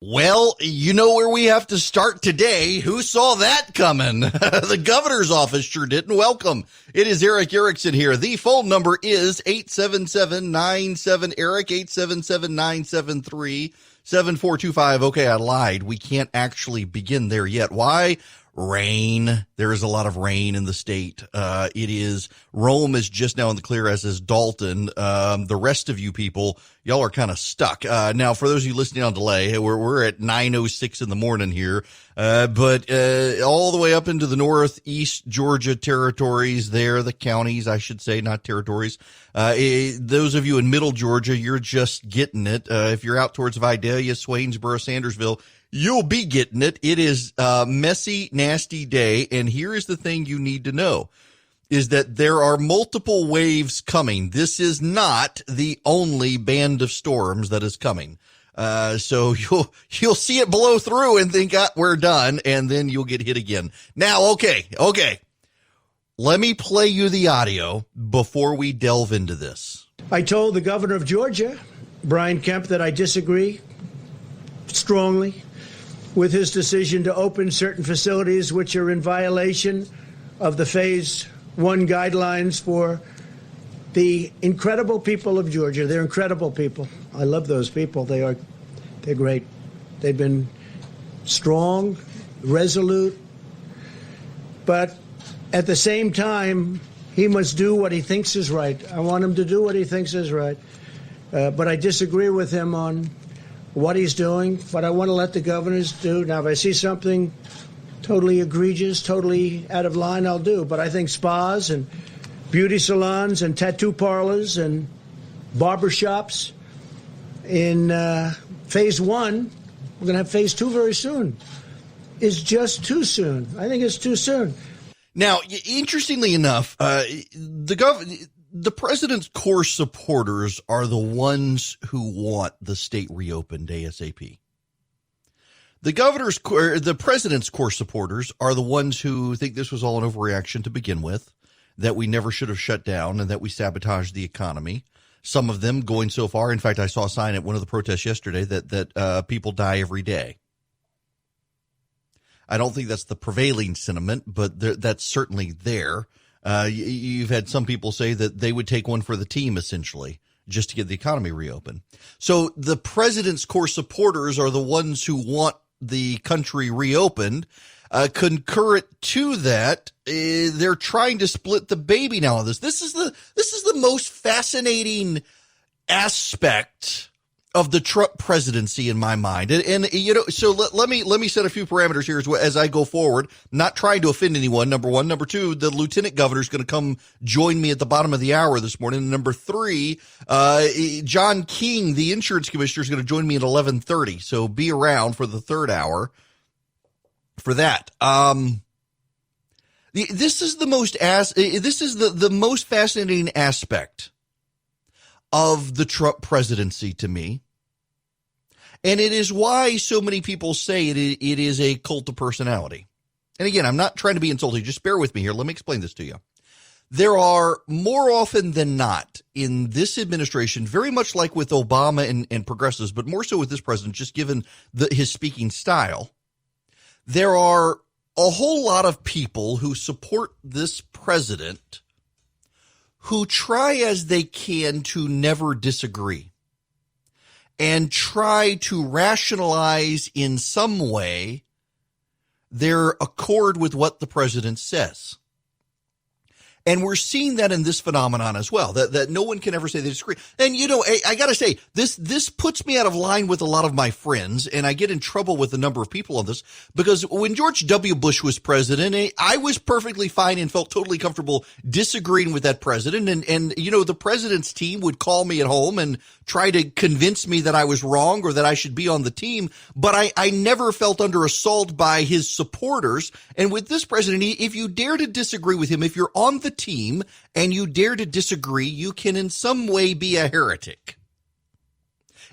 Well, you know where we have to start today. Who saw that coming? The governor's office sure didn't. Welcome. It is Eric Erickson here. The phone number is 877-97-ERIC, 877-973-7425. Okay, I lied. We can't actually begin there yet. Why? Rain. There is a lot of rain in the state. Rome is just now in the clear, as is Dalton. The rest of you people, y'all are kind of stuck. Now, for those of you listening on delay, we're at 9:06 in the morning here. But all the way up into the northeast Georgia territories there, the counties, I should say, not territories. Those of you in middle Georgia, you're just getting it. If you're out towards Vidalia, Swainsboro, Sandersville, you'll be getting it. It is a messy, nasty day. And here is the thing you need to know, is that there are multiple waves coming. This is not the only band of storms that is coming. So you'll see it blow through and think, we're done. And then you'll get hit again. Now, okay. Let me play you the audio before we delve into this. I told the governor of Georgia, Brian Kemp, that I disagree strongly with his decision to open certain facilities which are in violation of the Phase 1 guidelines for the incredible people of Georgia. They're incredible people. I love those people. They're great. They've been strong, resolute, but at the same time, he must do what he thinks is right. I want him to do what he thinks is right. But I disagree with him on what he's doing, but I want to let the governors do. Now, if I see something totally egregious, totally out of line, I'll do. But I think spas and beauty salons and tattoo parlors and barbershops in Phase 1, we're going to have Phase 2 very soon, is just too soon. I think it's too soon. Now, interestingly enough, the president's core supporters are the ones who want the state reopened ASAP. The president's core supporters are the ones who think this was all an overreaction to begin with, that we never should have shut down and that we sabotaged the economy. Some of them going so far. In fact, I saw a sign at one of the protests yesterday that people die every day. I don't think that's the prevailing sentiment, but that's certainly there. You've had some people say that they would take one for the team, essentially, just to get the economy reopened. So the president's core supporters are the ones who want the country reopened. Concurrent to that, they're trying to split the baby now on this. This is the most fascinating aspect of the Trump presidency in my mind. And you know, so let me set a few parameters here as I go forward, not trying to offend anyone. Number one. Number two, the lieutenant governor is going to come join me at the bottom of the hour this morning. And number three, John King, the insurance commissioner, is going to join me at 11:30. So be around for the third hour for that. This is the most fascinating aspect of the Trump presidency to me. And it is why so many people say it is a cult of personality. And again, I'm not trying to be insulting. Just bear with me here. Let me explain this to you. There are more often than not in this administration, very much like with Obama and progressives, but more so with this president, just given his speaking style, there are a whole lot of people who support this president who try as they can to never disagree and try to rationalize in some way their accord with what the president says. And we're seeing that in this phenomenon as well, that no one can ever say they disagree. And, you know, I got to say, this puts me out of line with a lot of my friends, and I get in trouble with a number of people on this, because when George W. Bush was president, I was perfectly fine and felt totally comfortable disagreeing with that president. And you know, the president's team would call me at home and try to convince me that I was wrong or that I should be on the team. But I never felt under assault by his supporters. And with this president, if you dare to disagree with him, if you're on the team and you dare to disagree, you can in some way be a heretic.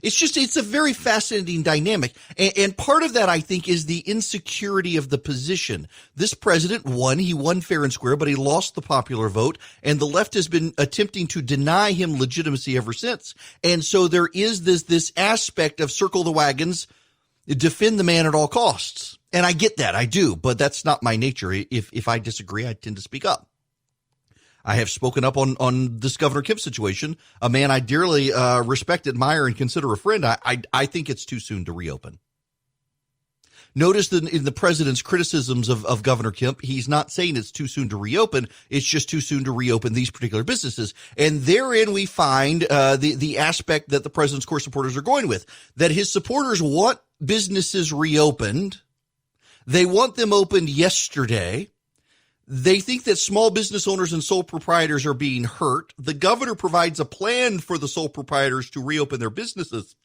It's a very fascinating dynamic. And part of that, I think, is the insecurity of the position. This president he won fair and square, but he lost the popular vote, and the left has been attempting to deny him legitimacy ever since. And so there is this aspect of circle the wagons, defend the man at all costs. And I get that. I do. But that's not my nature. If I disagree, I tend to speak up. I have spoken up on this Governor Kemp situation, a man I dearly respect, admire, and consider a friend. I think it's too soon to reopen. Notice that in the president's criticisms of Governor Kemp, he's not saying it's too soon to reopen. It's just too soon to reopen these particular businesses. And therein we find the aspect that the president's core supporters are going with, that his supporters want businesses reopened. They want them opened yesterday. They think that small business owners and sole proprietors are being hurt. The governor provides a plan for the sole proprietors to reopen their businesses.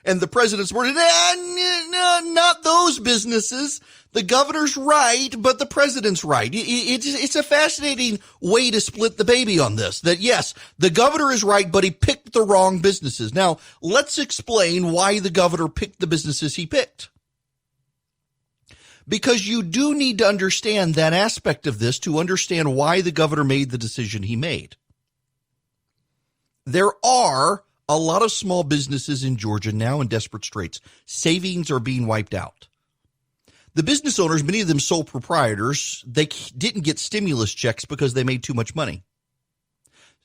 And the president's word, no, not those businesses. The governor's right, but the president's right. It's a fascinating way to split the baby on this, that yes, the governor is right, but he picked the wrong businesses. Now, let's explain why the governor picked the businesses he picked. Because you do need to understand that aspect of this to understand why the governor made the decision he made. There are a lot of small businesses in Georgia now in desperate straits. Savings are being wiped out. The business owners, many of them sole proprietors, they didn't get stimulus checks because they made too much money.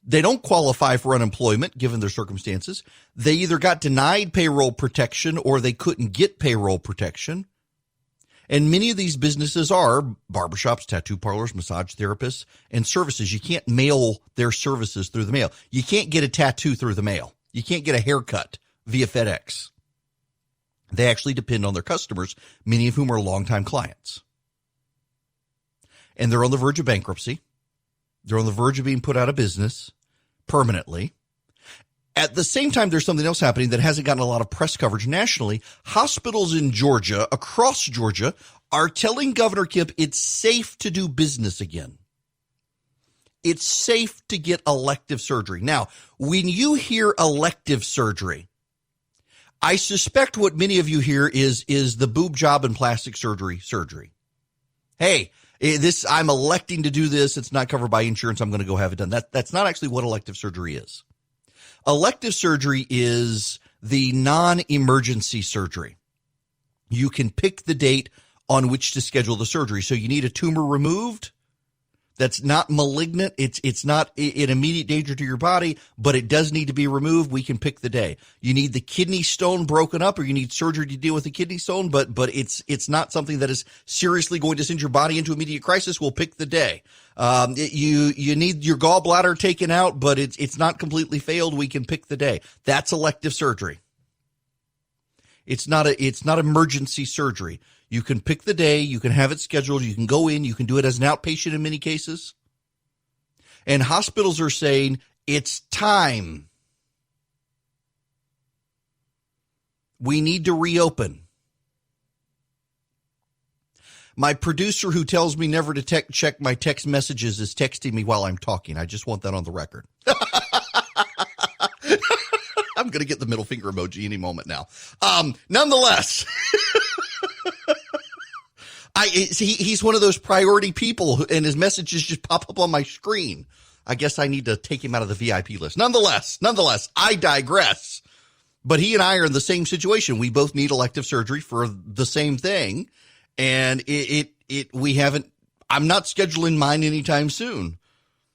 They don't qualify for unemployment given their circumstances. They either got denied payroll protection or they couldn't get payroll protection. And many of these businesses are barbershops, tattoo parlors, massage therapists, and services. You can't mail their services through the mail. You can't get a tattoo through the mail. You can't get a haircut via FedEx. They actually depend on their customers, many of whom are longtime clients. And they're on the verge of bankruptcy. They're on the verge of being put out of business permanently. At the same time, there's something else happening that hasn't gotten a lot of press coverage nationally. Hospitals in Georgia, across Georgia, are telling Governor Kemp it's safe to do business again. It's safe to get elective surgery. Now, when you hear elective surgery, I suspect what many of you hear is the boob job and plastic surgery. Hey, I'm electing to do this. It's not covered by insurance. I'm going to go have it done. That's not actually what elective surgery is. Elective surgery is the non-emergency surgery. You can pick the date on which to schedule the surgery. So you need a tumor removed that's not malignant. It's not an immediate danger to your body, but it does need to be removed. We can pick the day. You need the kidney stone broken up, or you need surgery to deal with the kidney stone, but it's not something that is seriously going to send your body into immediate crisis. We'll pick the day. You need your gallbladder taken out, but it's not completely failed. We can pick the day. That's elective surgery. It's not emergency surgery. You can pick the day. You can have it scheduled. You can go in. You can do it as an outpatient in many cases. And hospitals are saying it's time. We need to reopen. My producer, who tells me never to check my text messages, is texting me while I'm talking. I just want that on the record. I'm going to get the middle finger emoji any moment now. Nonetheless, he's one of those priority people, and his messages just pop up on my screen. I guess I need to take him out of the VIP list. Nonetheless, I digress. But he and I are in the same situation. We both need elective surgery for the same thing. And I'm not scheduling mine anytime soon,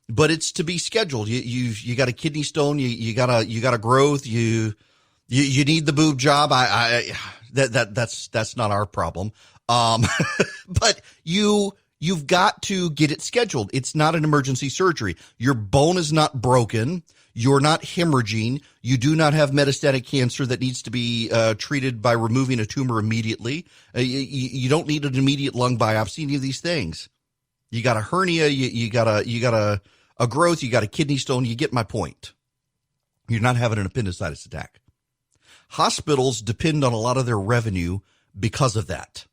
but it's to be scheduled. You got a kidney stone. You got a growth. You need the boob job. That's not our problem. But you've got to get it scheduled. It's not an emergency surgery. Your bone is not broken. You're not hemorrhaging. You do not have metastatic cancer that needs to be treated by removing a tumor immediately. You don't need an immediate lung biopsy, any of these things. You got a hernia, you got a growth, you got a kidney stone. You get my point. You're not having an appendicitis attack. Hospitals depend on a lot of their revenue because of that.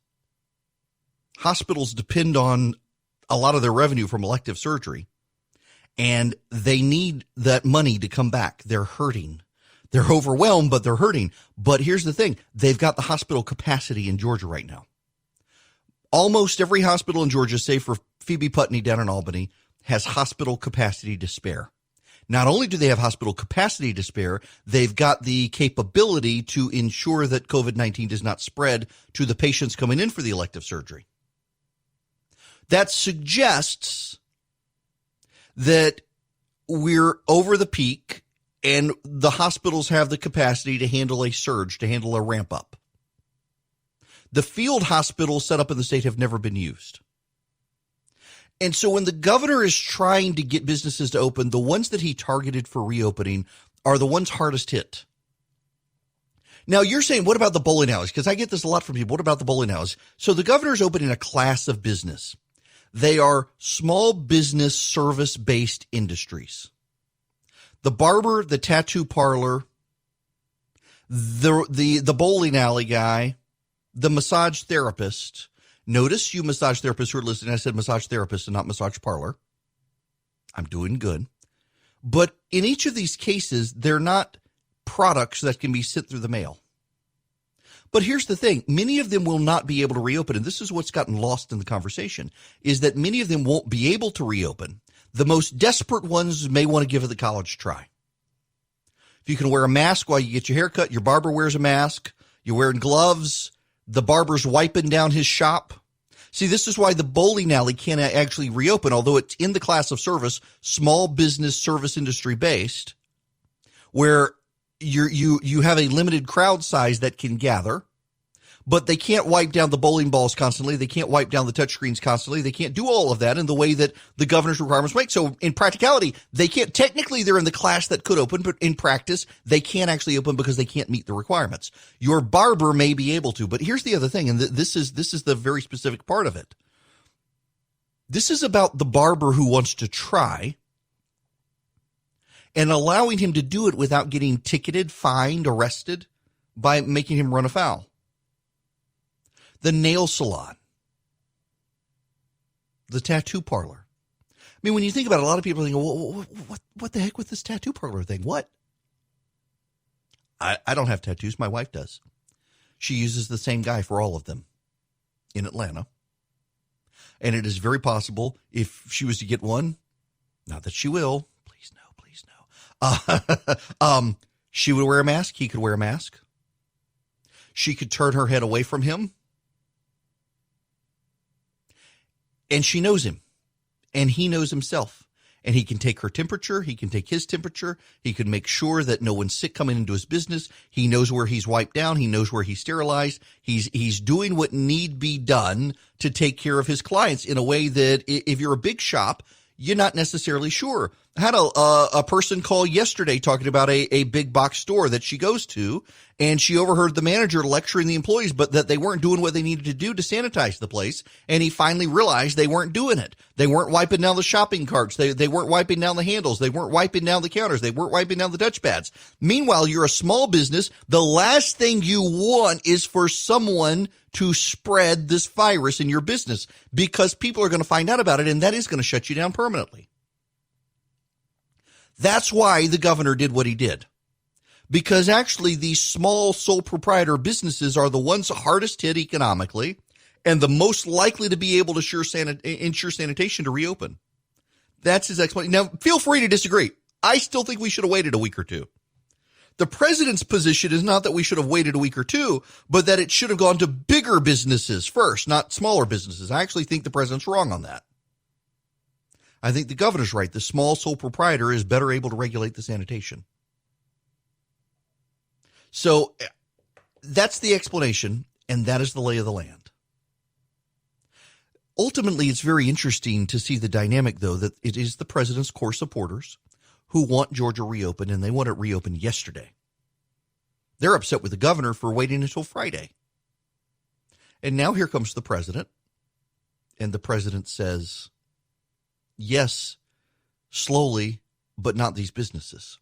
Hospitals depend on a lot of their revenue from elective surgery. And they need that money to come back. They're hurting. They're overwhelmed, but they're hurting. But here's the thing. They've got the hospital capacity in Georgia right now. Almost every hospital in Georgia, save for Phoebe Putney down in Albany, has hospital capacity to spare. Not only do they have hospital capacity to spare, they've got the capability to ensure that COVID-19 does not spread to the patients coming in for the elective surgery. That suggests that we're over the peak and the hospitals have the capacity to handle a surge, to handle a ramp up. The field hospitals set up in the state have never been used. And so when the governor is trying to get businesses to open, the ones that he targeted for reopening are the ones hardest hit. Now, you're saying, what about the bowling alleys? Because I get this a lot from people. What about the bowling alleys? So the governor is opening a class of business. They are small business service-based industries. The barber, the tattoo parlor, the bowling alley guy, the massage therapist. Notice, you massage therapists who are listening, I said massage therapist and not massage parlor. I'm doing good. But in each of these cases, they're not products that can be sent through the mail. But here's the thing. Many of them will not be able to reopen. And this is what's gotten lost in the conversation, is that many of them won't be able to reopen. The most desperate ones may want to give it the college try. If you can wear a mask while you get your hair cut, your barber wears a mask, you're wearing gloves, the barber's wiping down his shop. See, this is why the bowling alley can't actually reopen, although it's in the class of service, small business service industry based, where you have a limited crowd size that can gather, but they can't wipe down the bowling balls constantly. They can't wipe down the touchscreens constantly. They can't do all of that in the way that the governor's requirements make. So in practicality, they can't. Technically, they're in the class that could open, but in practice, they can't actually open because they can't meet the requirements. Your barber may be able to, but here's the other thing, and this is the very specific part of it. This is about the barber who wants to try and allowing him to do it without getting ticketed, fined, arrested by making him run afoul. The nail salon, the tattoo parlor. I mean, when you think about it, a lot of people think, well, what the heck with this tattoo parlor thing? What? I don't have tattoos. My wife does. She uses the same guy for all of them in Atlanta. And it is very possible if she was to get one, not that she will, please no. She would wear a mask. He could wear a mask. She could turn her head away from him. And she knows him, and he knows himself, and he can take her temperature. He can take his temperature. He can make sure that no one's sick coming into his business. He knows where he's wiped down. He knows where he's sterilized. He's doing what need be done to take care of his clients in a way that if you're a big shop, you're not necessarily sure. I had a person call yesterday talking about a big box store that she goes to, and she overheard the manager lecturing the employees, but that they weren't doing what they needed to do to sanitize the place. And he finally realized they weren't doing it. They weren't wiping down the shopping carts. They weren't wiping down the handles. They weren't wiping down the counters. They weren't wiping down the touchpads. Meanwhile, you're a small business. The last thing you want is for someone to spread this virus in your business, because people are going to find out about it, and that is going to shut you down permanently. That's why the governor did what he did. Because actually these small sole proprietor businesses are the ones hardest hit economically and the most likely to be able to ensure sanitation to reopen. That's his explanation. Now, feel free to disagree. I still think we should have waited a week or two. The president's position is not that we should have waited a week or two, but that it should have gone to bigger businesses first, not smaller businesses. I actually think the president's wrong on that. I think the governor's right. The small sole proprietor is better able to regulate the sanitation. So that's the explanation, and that is the lay of the land. Ultimately, it's very interesting to see the dynamic, though, that it is the president's core supporters who want Georgia reopened, and they want it reopened yesterday. They're upset with the governor for waiting until Friday. And now here comes the president, and the president says, yes, slowly, but not these businesses.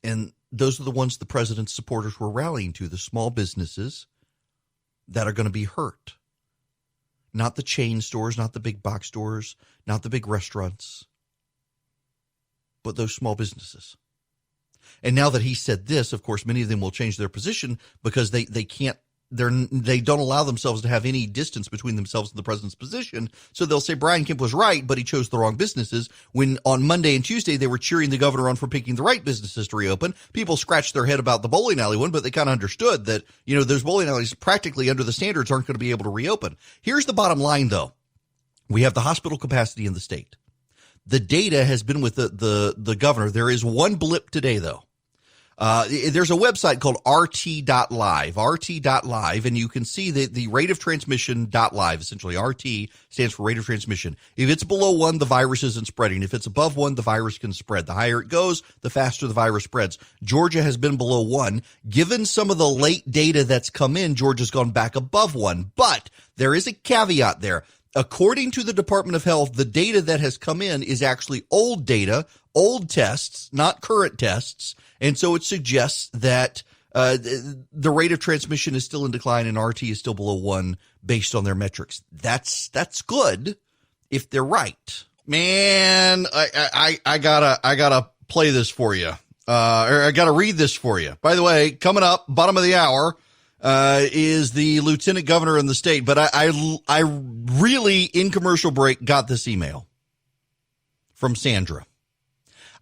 And those are the ones the president's supporters were rallying to, the small businesses that are going to be hurt. Not the chain stores, not the big box stores, not the big restaurants, but those small businesses. And now that he said this, of course, many of them will change their position because they can't they don't allow themselves to have any distance between themselves and the president's position. So they'll say Brian Kemp was right, but he chose the wrong businesses. When on Monday and Tuesday they were cheering the governor on for picking the right businesses to reopen, people scratched their head about the bowling alley one, but they kind of understood that, those bowling alleys practically under the standards aren't going to be able to reopen. Here's the bottom line, though. We have the hospital capacity in the state. The data has been with the governor. There is one blip today, though. There's a website called rt.live, and you can see the rate of transmission.live. Essentially, RT stands for rate of transmission. If it's below 1, the virus isn't spreading. If it's above 1, the virus can spread. The higher it goes, the faster the virus spreads. Georgia has been below 1. Given some of the late data that's come in, Georgia's gone back above 1. But there is a caveat there. According to the Department of Health, the data that has come in is actually old data, old tests, not current tests. And so it suggests that the rate of transmission is still in decline and RT is still below 1 based on their metrics. That's good if they're right. Man, I gotta play this for you. Or I gotta read this for you. By the way, coming up, bottom of the hour, is the lieutenant governor in the state. But I really, in commercial break, got this email from Sandra.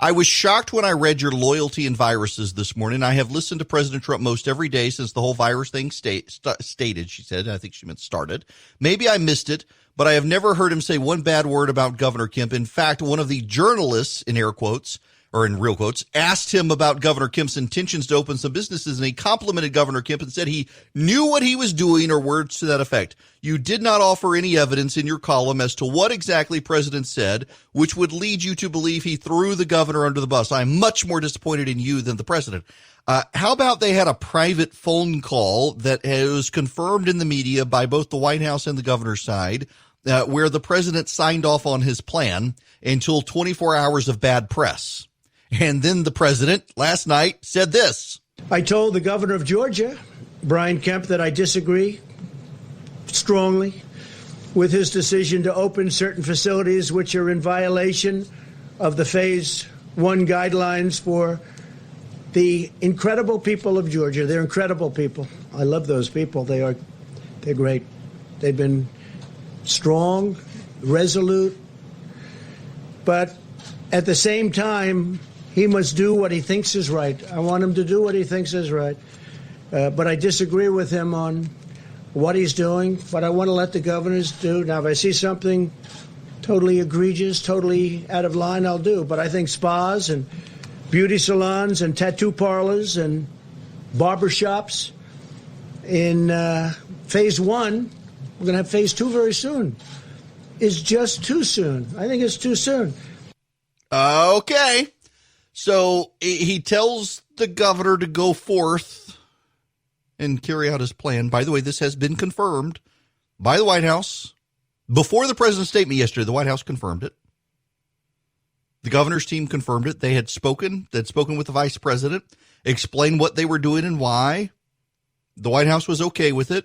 I was shocked when I read your loyalty and viruses this morning. I have listened to President Trump most every day since the whole virus thing stated, she said. I think she meant started. Maybe I missed it, but I have never heard him say one bad word about Governor Kemp. In fact, one of the journalists, in air quotes, or in real quotes, asked him about Governor Kemp's intentions to open some businesses, and he complimented Governor Kemp and said he knew what he was doing, or words to that effect. You did not offer any evidence in your column as to what exactly President said, which would lead you to believe he threw the governor under the bus. I'm much more disappointed in you than the president. How about they had a private phone call that was confirmed in the media by both the White House and the governor's side, where the president signed off on his plan until 24 hours of bad press. And then the president last night said this. I told the governor of Georgia, Brian Kemp, that I disagree strongly with his decision to open certain facilities which are in violation of the Phase 1 guidelines for the incredible people of Georgia. They're incredible people. I love those people. They're great. They've been strong, resolute, but at the same time, he must do what he thinks is right. I want him to do what he thinks is right. But I disagree with him on what he's doing, but I want to let the governors do. Now, if I see something totally egregious, totally out of line, I'll do. But I think spas and beauty salons and tattoo parlors and barbershops in Phase 1, we're going to have Phase 2 very soon, is just too soon. I think it's too soon. Okay. So he tells the governor to go forth and carry out his plan. By the way, this has been confirmed by the White House. Before the president's statement yesterday, the White House confirmed it. The governor's team confirmed it. They had spoken with the vice president, explained what they were doing and why. The White House was okay with it.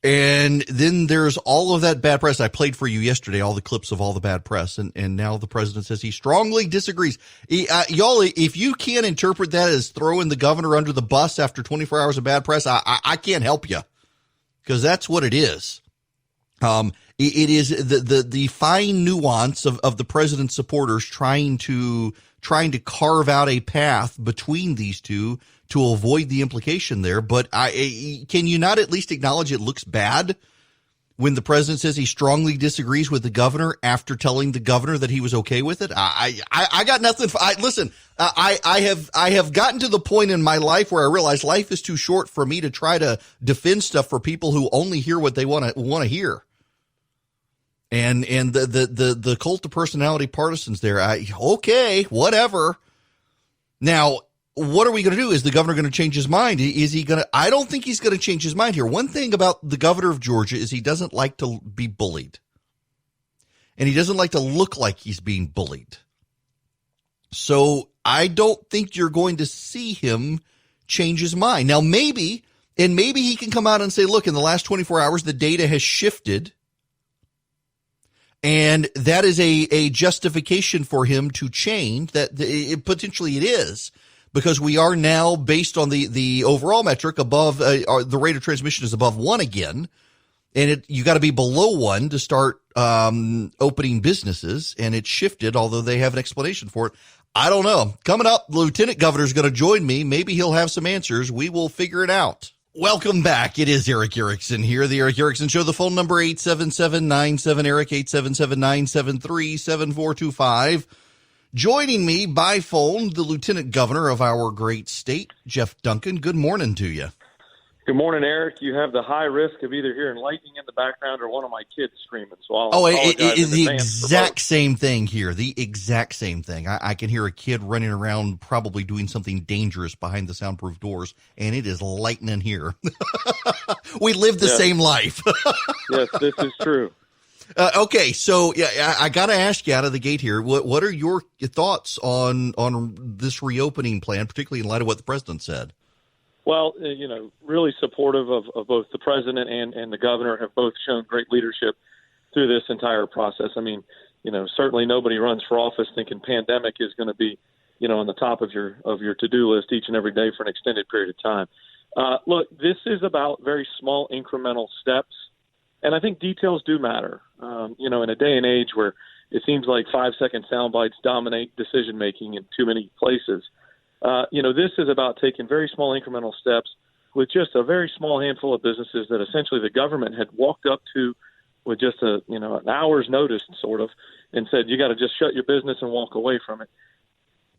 And then there's all of that bad press. I played for you yesterday, all the clips of all the bad press. And now the president says he strongly disagrees. Y'all, if you can't interpret that as throwing the governor under the bus after 24 hours of bad press, I can't help you, because that's what it is. It is the fine nuance of the president's supporters trying to carve out a path between these two to avoid the implication there. But can you not at least acknowledge it looks bad when the president says he strongly disagrees with the governor after telling the governor that he was okay with it? I got nothing. Listen, I have gotten to the point in my life where I realize life is too short for me to try to defend stuff for people who only hear what they want to hear. And the cult of personality partisans there. Okay, whatever. Now, what are we going to do? Is the governor going to change his mind? Is he going to? I don't think he's going to change his mind here. One thing about the governor of Georgia is he doesn't like to be bullied. And he doesn't like to look like he's being bullied. So I don't think you're going to see him change his mind. Now, maybe he can come out and say, look, in the last 24 hours, the data has shifted. And that is a justification for him to change. That potentially it is. because we are now, based on the overall metric, above the rate of transmission is above 1 again. And you got to be below 1 to start opening businesses, and it's shifted, although they have an explanation for it. I don't know. Coming up, the Lieutenant Governor is going to join me. Maybe he'll have some answers. We will figure it out. Welcome back. It is Eric Erickson here, the Eric Erickson Show. The phone number 877-97-ERIC, 877-973-7425. Joining me by phone, the Lieutenant Governor of our great state, Geoff Duncan. Good morning to you. Good morning, Eric. You have the high risk of either hearing lightning in the background or one of my kids screaming. So I'll apologize it is in the advance for exact both. same thing here. The exact same thing. I can hear a kid running around, probably doing something dangerous behind the soundproof doors, and it is lightning here. We live the same life. Yes, this is true. Okay, so I got to ask you out of the gate here. What are your thoughts on this reopening plan, particularly in light of what the president said? Well, really supportive of both the president and the governor have both shown great leadership through this entire process. I mean, certainly nobody runs for office thinking pandemic is going to be, on the top of your to-do list each and every day for an extended period of time. Look, this is about very small incremental steps, and I think details do matter. In a day and age where it seems like 5-second sound bites dominate decision-making in too many places, this is about taking very small incremental steps with just a very small handful of businesses that essentially the government had walked up to with just an hour's notice, sort of, and said, you got to just shut your business and walk away from it.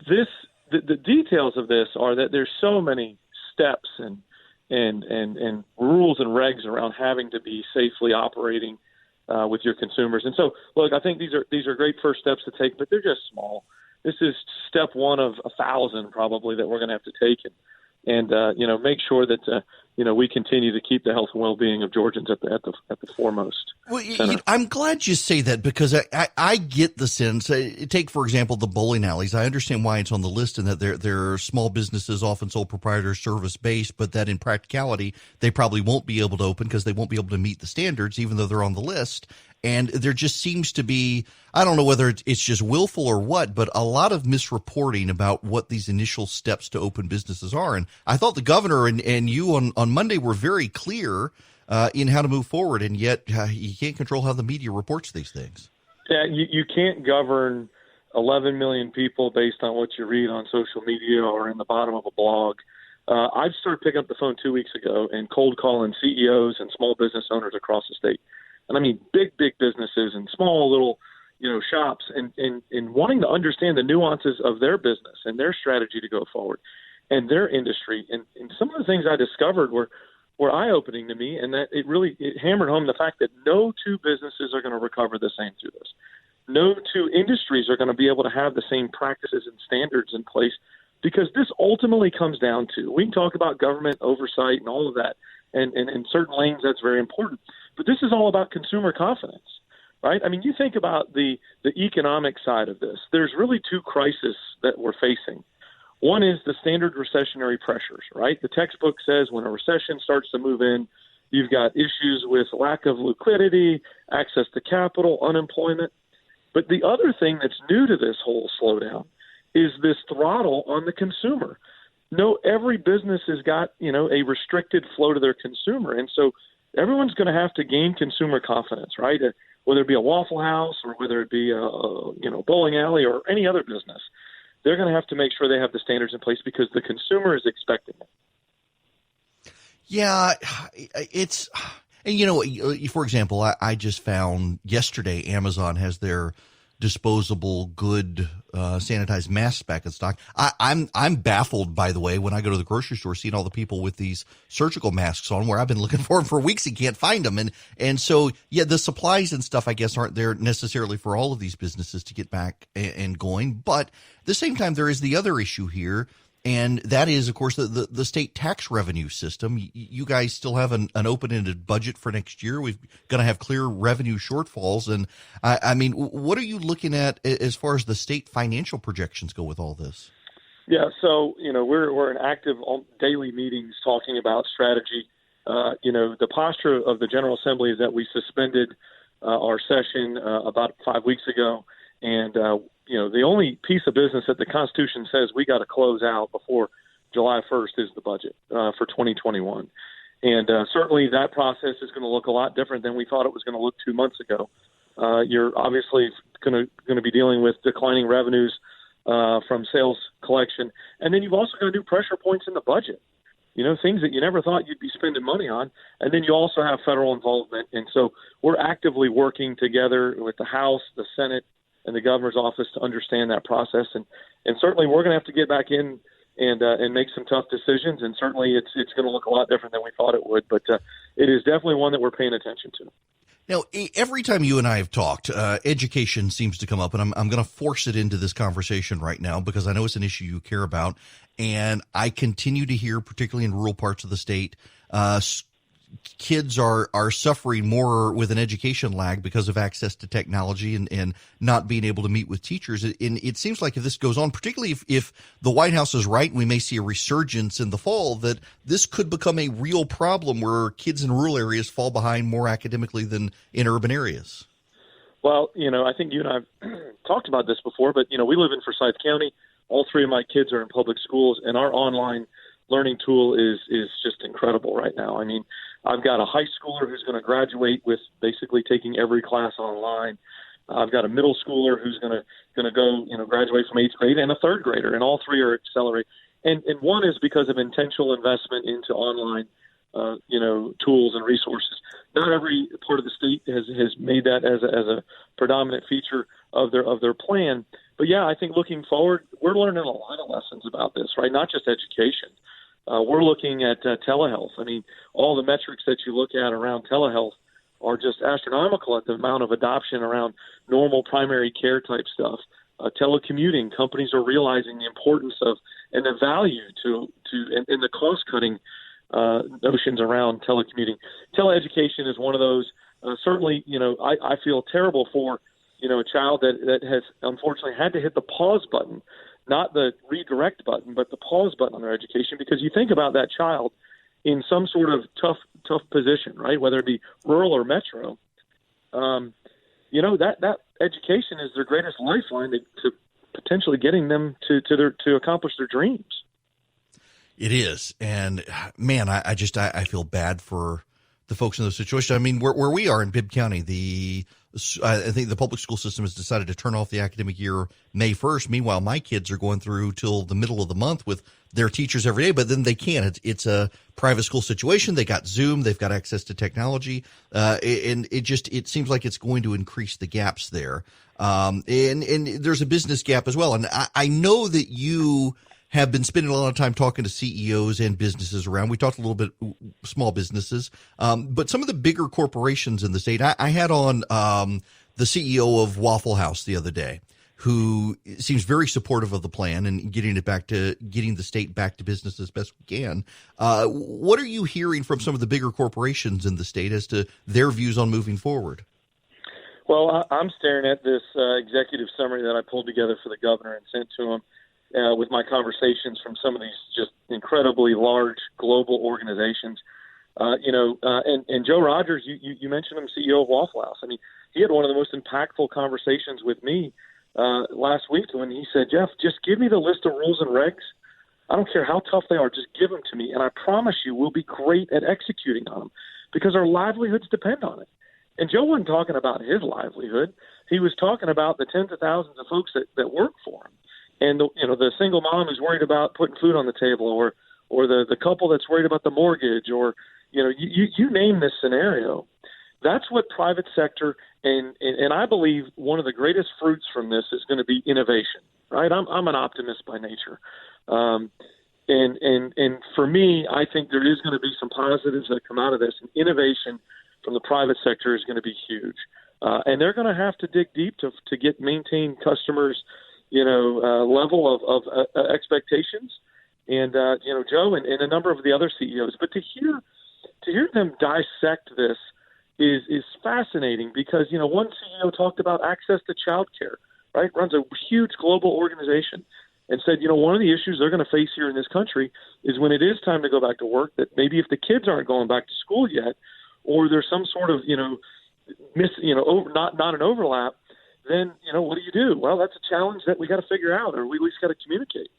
The details of this are that there's so many steps and rules and regs around having to be safely operating with your consumers. And so, look, I think these are great first steps to take, but they're just small. This is step one of 1,000 probably that we're going to have to take and make sure that we continue to keep the health and well-being of Georgians at the foremost. Well, I'm glad you say that, because I get the sense. Take, for example, the bowling alleys. I understand why it's on the list and that they're small businesses, often sole proprietors, service-based, but that in practicality they probably won't be able to open because they won't be able to meet the standards, even though they're on the list. And there just seems to be, I don't know whether it's just willful or what, but a lot of misreporting about what these initial steps to open businesses are. And I thought the governor and you on Monday were very clear in how to move forward, and yet you can't control how the media reports these things. Yeah, you can't govern 11 million people based on what you read on social media or in the bottom of a blog. I started picking up the phone 2 weeks ago and cold calling CEOs and small business owners across the state. And I mean big businesses and small little, shops and wanting to understand the nuances of their business and their strategy to go forward and their industry. And some of the things I discovered were eye-opening to me, and that it hammered home the fact that no two businesses are going to recover the same through this. No two industries are going to be able to have the same practices and standards in place, because this ultimately comes down to, we can talk about government oversight and all of that, and in certain lanes that's very important. But this is all about consumer confidence, right? I mean, you think about the economic side of this. There's really two crises that we're facing. One is the standard recessionary pressures, right? The textbook says when a recession starts to move in, you've got issues with lack of liquidity, access to capital, unemployment. But the other thing that's new to this whole slowdown is this throttle on the consumer. No, every business has got, a restricted flow to their consumer. And so everyone's going to have to gain consumer confidence, right? Whether it be a Waffle House or whether it be a bowling alley or any other business, they're going to have to make sure they have the standards in place because the consumer is expecting it. Yeah, it's, and for example, I just found yesterday Amazon has their disposable good sanitized masks back in stock. I'm baffled, by the way, when I go to the grocery store seeing all the people with these surgical masks on, where I've been looking for them for weeks and can't find them. And so, yeah, the supplies and stuff, I guess, aren't there necessarily for all of these businesses to get back and going. But at the same time, there is the other issue here, and that is, of course, the state tax revenue system. You guys still have an open-ended budget for next year. We're going to have clear revenue shortfalls. And, I mean, what are you looking at as far as the state financial projections go with all this? Yeah, so, we're in active daily meetings talking about strategy. The posture of the General Assembly is that we suspended our session about 5 weeks ago. And the only piece of business that the Constitution says we got to close out before July 1st is the budget for 2021. And certainly that process is going to look a lot different than we thought it was going to look 2 months ago. You're obviously going to be dealing with declining revenues from sales collection. And then you've also got new pressure points in the budget, things that you never thought you'd be spending money on. And then you also have federal involvement. And so we're actively working together with the House, the Senate, and the governor's office to understand that process. And certainly we're going to have to get back in and make some tough decisions. And certainly it's going to look a lot different than we thought it would. But it is definitely one that we're paying attention to. Now, every time you and I have talked, education seems to come up, and I'm going to force it into this conversation right now because I know it's an issue you care about. And I continue to hear, particularly in rural parts of the state, kids are suffering more with an education lag because of access to technology and not being able to meet with teachers. And it seems like if this goes on, particularly if the White House is right, we may see a resurgence in the fall, that this could become a real problem where kids in rural areas fall behind more academically than in urban areas. Well, I think you and I have talked about this before, but, we live in Forsyth County. All three of my kids are in public schools, and our online learning tool is just incredible right now. I mean, I've got a high schooler who's going to graduate with basically taking every class online. I've got a middle schooler who's going to go, graduate from 8th grade, and a third grader, and all three are accelerating. And one is because of intentional investment into online, tools and resources. Not every part of the state has made that as a predominant feature of their plan. But yeah, I think looking forward, we're learning a lot of lessons about this, right? Not just education. We're looking at telehealth. I mean, all the metrics that you look at around telehealth are just astronomical at the amount of adoption around normal primary care type stuff. Telecommuting, companies are realizing the importance of and the value and the cost cutting notions around telecommuting. Teleeducation is one of those. Certainly, I feel terrible for a child that has unfortunately had to hit the pause button, not the redirect button, but the pause button on their education, because you think about that child in some sort of tough position, right? Whether it be rural or metro, that education is their greatest lifeline to potentially getting them to accomplish their dreams. It is. And man, I feel bad for the folks in those situations. I mean, where we are in Bibb County, I think the public school system has decided to turn off the academic year May 1st. Meanwhile, my kids are going through till the middle of the month with their teachers every day, but then they can't. It's a private school situation. They got Zoom. They've got access to technology. And it seems like it's going to increase the gaps there. And there's a business gap as well. And I know that you have been spending a lot of time talking to CEOs and businesses around. We talked a little bit small businesses, but some of the bigger corporations in the state. I had on the CEO of Waffle House the other day, who seems very supportive of the plan and getting the state back to business as best we can. What are you hearing from some of the bigger corporations in the state as to their views on moving forward? Well, I'm staring at this executive summary that I pulled together for the governor and sent to him. With my conversations from some of these just incredibly large global organizations, and Joe Rogers, you mentioned him, CEO of Waffle House. I mean, he had one of the most impactful conversations with me last week when he said, "Jeff, just give me the list of rules and regs. I don't care how tough they are, just give them to me, and I promise you we'll be great at executing on them because our livelihoods depend on it." And Joe wasn't talking about his livelihood; he was talking about the tens of thousands of folks that work for him. And the single mom who's worried about putting food on the table, or the couple that's worried about the mortgage, or you name this scenario. That's what private sector and I believe one of the greatest fruits from this is going to be innovation. Right? I'm an optimist by nature, and for me, I think there is going to be some positives that come out of this. And innovation from the private sector is going to be huge, and they're going to have to dig deep to maintain customers' level of expectations, and Joe and a number of the other CEOs. But to hear them dissect this is fascinating because one CEO talked about access to childcare, right? Runs a huge global organization, and said one of the issues they're going to face here in this country is when it is time to go back to work. That maybe if the kids aren't going back to school yet, or there's some sort of not an overlap, then, what do? Well, that's a challenge that we got to figure out, or we at least got to communicate.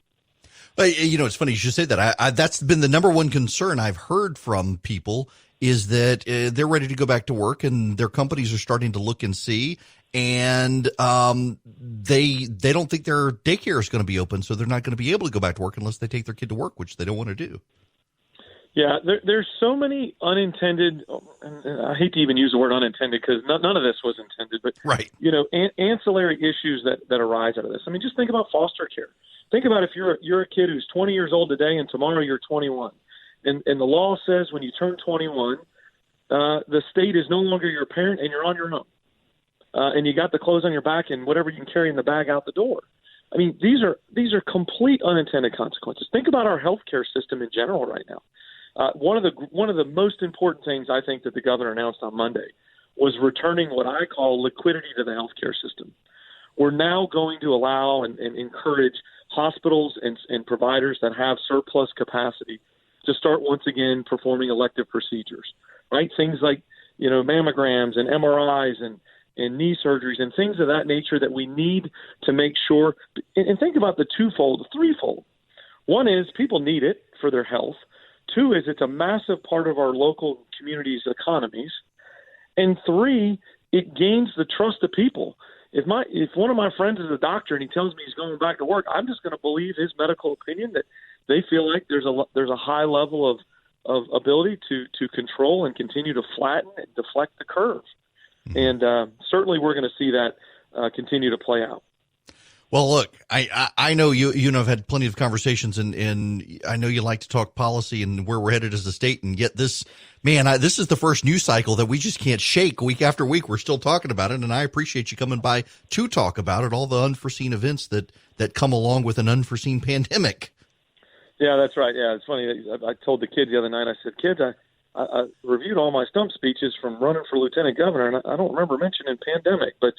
It's funny you should say that. That's been the number one concern I've heard from people is that they're ready to go back to work and their companies are starting to look and see, and they don't think their daycare is going to be open, so they're not going to be able to go back to work unless they take their kid to work, which they don't want to do. Yeah, there's so many unintended, and I hate to even use the word unintended because none of this was intended, but right. Ancillary issues that arise out of this. I mean, just think about foster care. Think about if you're a kid who's 20 years old today and tomorrow you're 21. And the law says when you turn 21, the state is no longer your parent and you're on your own. And you got the clothes on your back and whatever you can carry in the bag out the door. I mean, these are complete unintended consequences. Think about our healthcare system in general right now. One of the most important things I think that the governor announced on Monday was returning what I call liquidity to the healthcare system. We're now going to allow and encourage hospitals and providers that have surplus capacity to start once again performing elective procedures, right? Things like, mammograms and MRIs and knee surgeries and things of that nature that we need to make sure. And think about the threefold. One is people need it for their health. Two is it's a massive part of our local communities' economies. And three, it gains the trust of people. If one of my friends is a doctor and he tells me he's going back to work, I'm just going to believe his medical opinion that they feel like there's a high level of ability to control and continue to flatten and deflect the curve. Mm-hmm. And certainly we're going to see that continue to play out. Well, look, I know you have had plenty of conversations, and I know you like to talk policy and where we're headed as a state, and yet this is the first news cycle that we just can't shake. Week after week, we're still talking about it, and I appreciate you coming by to talk about it, all the unforeseen events that come along with an unforeseen pandemic. Yeah, that's right. Yeah, it's funny. I told the kids the other night, I said, kids, I reviewed all my stump speeches from running for lieutenant governor, and I don't remember mentioning pandemic. But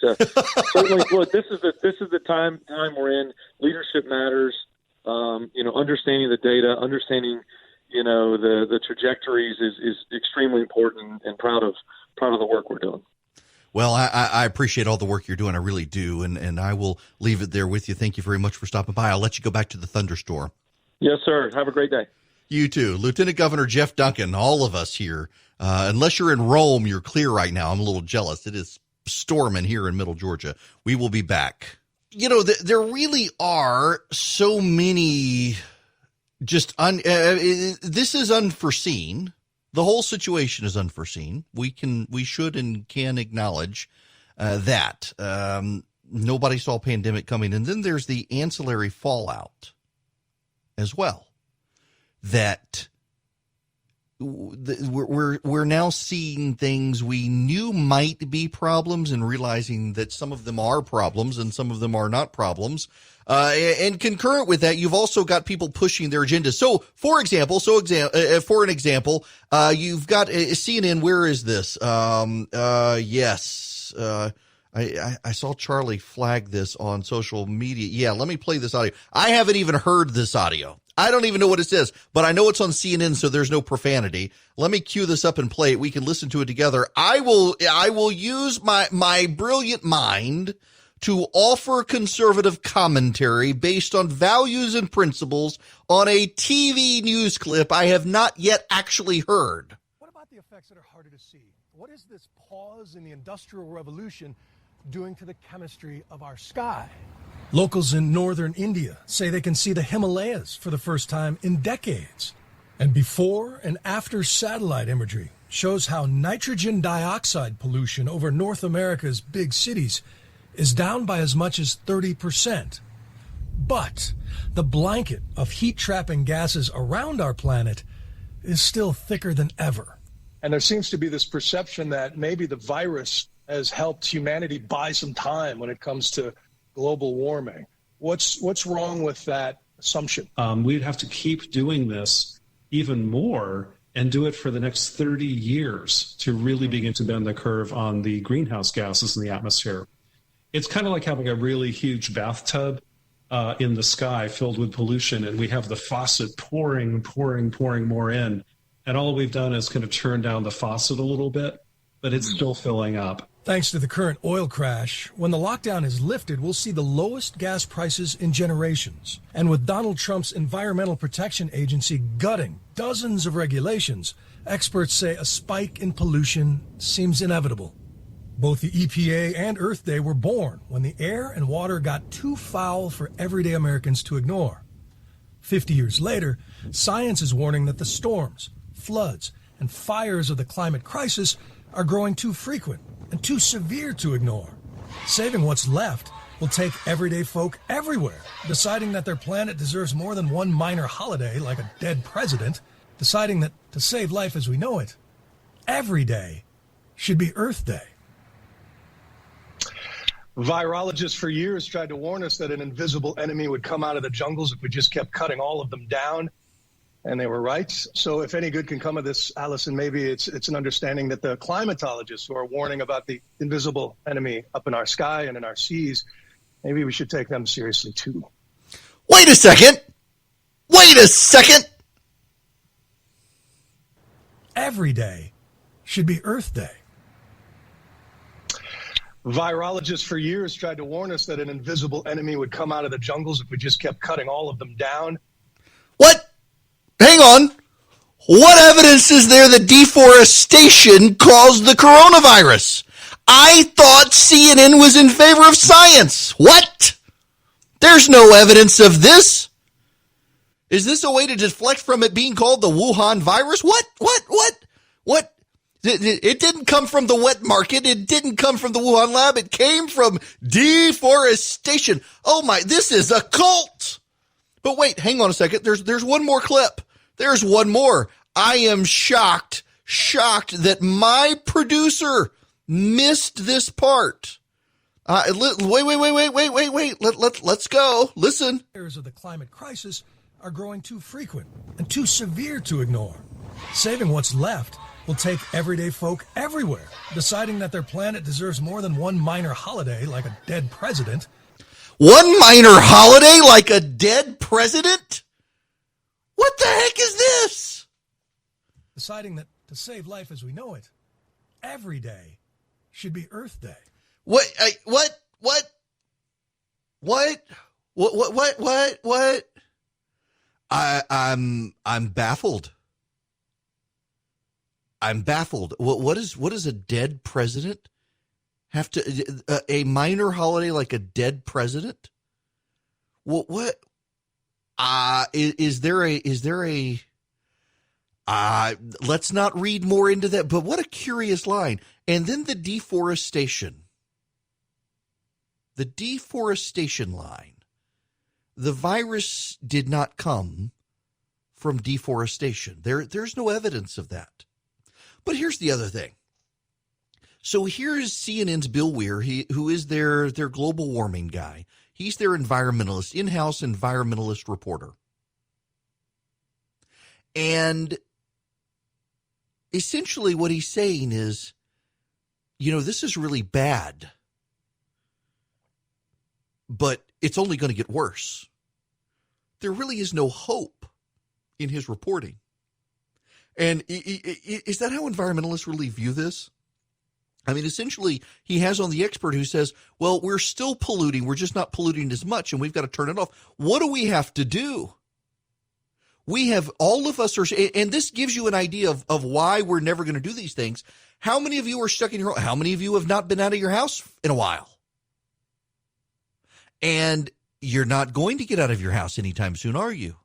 certainly, look, this is the time we're in. Leadership matters. Understanding the data, understanding the trajectories is extremely important, and proud of the work we're doing. Well, I appreciate all the work you're doing. I really do, and I will leave it there with you. Thank you very much for stopping by. I'll let you go back to the thunderstorm. Yes, sir. Have a great day. You too. Lieutenant Governor Geoff Duncan, all of us here, unless you're in Rome, you're clear right now. I'm a little jealous. It is storming here in Middle Georgia. We will be back. There really are so many this is unforeseen. The whole situation is unforeseen. We should and can acknowledge that. Nobody saw a pandemic coming. And then there's the ancillary fallout as well. That we're now seeing things we knew might be problems and realizing that some of them are problems and some of them are not problems. And concurrent with that, you've also got people pushing their agendas. So, for an example, you've got CNN. Where is this? Yes. I saw Charlie flag this on social media. Yeah, let me play this audio. I haven't even heard this audio. I don't even know what it says, but I know it's on CNN, so there's no profanity. Let me cue this up and play it. We can listen to it together. I will use my brilliant mind to offer conservative commentary based on values and principles on a TV news clip I have not yet actually heard. What about the effects that are harder to see? What is this pause in the Industrial Revolution doing to the chemistry of our sky? Locals in northern India say they can see the Himalayas for the first time in decades. And before and after satellite imagery shows how nitrogen dioxide pollution over North America's big cities is down by as much as 30%. But the blanket of heat-trapping gases around our planet is still thicker than ever. And there seems to be this perception that maybe the virus has helped humanity buy some time when it comes to global warming. What's wrong with that assumption? We'd have to keep doing this even more and do it for the next 30 years to really begin to bend the curve on the greenhouse gases in the atmosphere. It's kind of like having a really huge bathtub in the sky filled with pollution, and we have the faucet pouring more in. And all we've done is kind of turn down the faucet a little bit, but it's still filling up. Thanks to the current oil crash, when the lockdown is lifted, we'll see the lowest gas prices in generations. And with Donald Trump's Environmental Protection Agency gutting dozens of regulations, experts say a spike in pollution seems inevitable. Both the EPA and Earth Day were born when the air and water got too foul for everyday Americans to ignore. 50 years later, science is warning that the storms, floods, and fires of the climate crisis are growing too frequent and too severe to ignore. Saving what's left will take everyday folk everywhere, deciding that their planet deserves more than one minor holiday like a dead president, deciding that to save life as we know it, every day should be Earth Day. Virologists for years tried to warn us that an invisible enemy would come out of the jungles if we just kept cutting all of them down. And they were right. So if any good can come of this, Allison, maybe it's an understanding that the climatologists who are warning about the invisible enemy up in our sky and in our seas, maybe we should take them seriously too. Wait a second. Every day should be Earth Day. Virologists for years tried to warn us that an invisible enemy would come out of the jungles if we just kept cutting all of them down. What? Hang on. What evidence is there that deforestation caused the coronavirus? I thought CNN was in favor of science. What? There's no evidence of this. Is this a way to deflect from it being called the Wuhan virus? What? It didn't come from the wet market. It didn't come from the Wuhan lab. It came from deforestation. Oh my, this is a cult. But wait, hang on a second. There's one more clip. There's one more. I am shocked that my producer missed this part. Wait. Let's go. Listen. Of the climate crisis are growing too frequent and too severe to ignore. Saving what's left will take everyday folk everywhere, deciding that their planet deserves more than one minor holiday like a dead president. One minor holiday like a dead president? What the heck is this? Deciding that to save life as we know it, every day should be Earth Day. What? I'm baffled. What does a dead president have to, a minor holiday like a dead president? What? Is there a, let's not read more into that, but what a curious line. And then the deforestation line. The virus did not come from deforestation. There's no evidence of that. But here's the other thing. So here's CNN's Bill Weir, who is their global warming guy. He's their environmentalist, in-house environmentalist reporter. And essentially what he's saying is, this is really bad, but it's only going to get worse. There really is no hope in his reporting. And is that how environmentalists really view this? I mean, essentially, he has on the expert who says, well, we're still polluting. We're just not polluting as much, and we've got to turn it off. What do we have to do? We have, all of us are, and this gives you an idea of why we're never going to do these things. How many of you are stuck in your home? How many of you have not been out of your house in a while? And you're not going to get out of your house anytime soon, are you?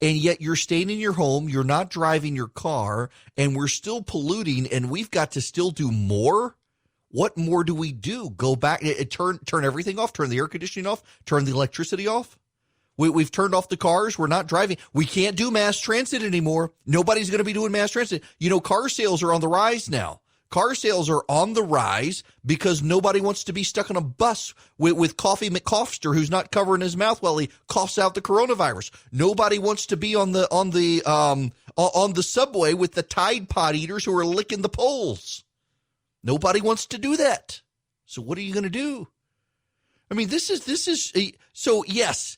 And yet you're staying in your home, you're not driving your car, and we're still polluting, and we've got to still do more? What more do we do? Go back, turn everything off, turn the air conditioning off, turn the electricity off? We've turned off the cars, we're not driving. We can't do mass transit anymore. Nobody's going to be doing mass transit. Car sales are on the rise now. Car sales are on the rise because nobody wants to be stuck on a bus with Coffee McCoffster, who's not covering his mouth while he coughs out the coronavirus. Nobody wants to be on the subway with the Tide Pod eaters who are licking the poles. Nobody wants to do that. So what are you going to do? I mean, this is so yes.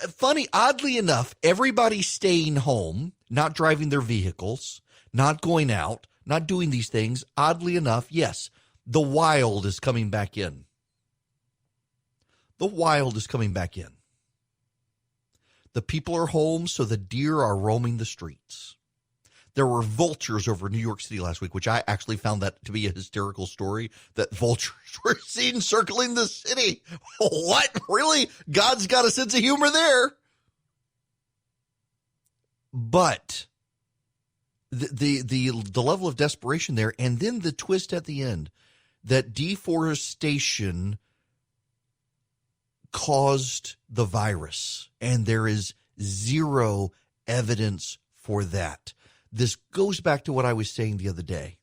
Funny, oddly enough, everybody's staying home, not driving their vehicles, not going out, not doing these things. Oddly enough, yes, The wild is coming back in. The wild is coming back in. The people are home, so the deer are roaming the streets. There were vultures over New York City last week, which I actually found that to be a hysterical story, that vultures were seen circling the city. What? Really? God's got a sense of humor there. But the level of desperation there, and then the twist at the end, that deforestation caused the virus, and there is zero evidence for that. This goes back to what I was saying the other day.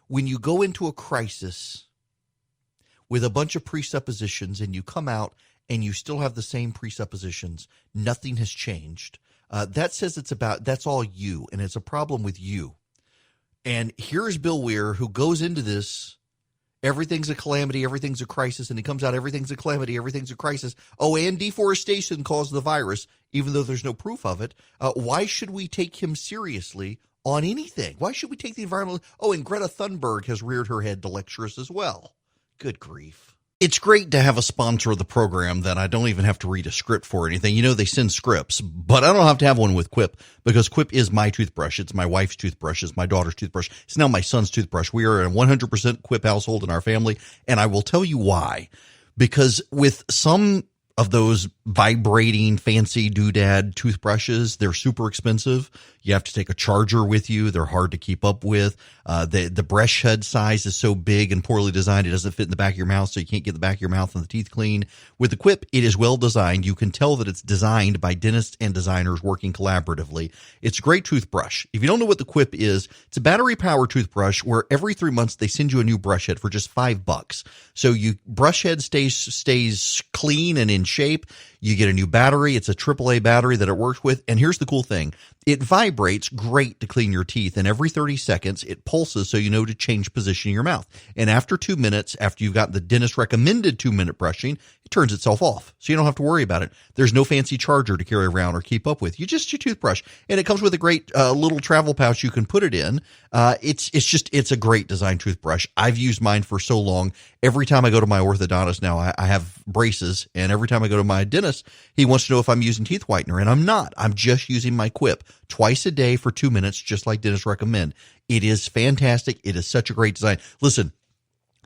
When you go into a crisis with a bunch of presuppositions and you come out and you still have the same presuppositions, nothing has changed. That says that's all you, and it's a problem with you. And here's Bill Weir, who goes into this, everything's a calamity, everything's a crisis, and he comes out, everything's a calamity, everything's a crisis. Oh, and deforestation caused the virus, even though there's no proof of it. Why should we take him seriously on anything? Why should we take the environmental? Oh, and Greta Thunberg has reared her head to lecture us as well. Good grief. It's great to have a sponsor of the program that I don't even have to read a script for or anything. You know, they send scripts, but I don't have to have one with Quip, because Quip is my toothbrush. It's my wife's toothbrush. It's my daughter's toothbrush. It's now my son's toothbrush. We are a 100% Quip household in our family, and I will tell you why. Because with some of those vibrating fancy doodad toothbrushes, they're super expensive. You have to take a charger with you. They're hard to keep up with. The brush head size is so big and poorly designed, it doesn't fit in the back of your mouth, so you can't get the back of your mouth and the teeth clean. With the Quip, it is well designed. You can tell that it's designed by dentists and designers working collaboratively. It's a great toothbrush. If you don't know what the Quip is, it's a battery-powered toothbrush where every 3 months they send you a new brush head for just $5. So you brush head stays clean and in shape. You get a new battery. It's a AAA battery that it works with. And here's the cool thing. It vibrates great to clean your teeth, and every 30 seconds it pulses so you know to change position in your mouth. And after 2 minutes, after you've got the dentist recommended 2-minute brushing, it turns itself off, so you don't have to worry about it. There's no fancy charger to carry around or keep up with. You just your toothbrush, and it comes with a great little travel pouch you can put it in. It's a great design toothbrush. I've used mine for so long. Every time I go to my orthodontist now, I have braces, and every time I go to my dentist, he wants to know if I'm using teeth whitener, and I'm not. I'm just using my Quip twice a day for 2 minutes, just like dentists recommend. It is fantastic. It is such a great design. Listen,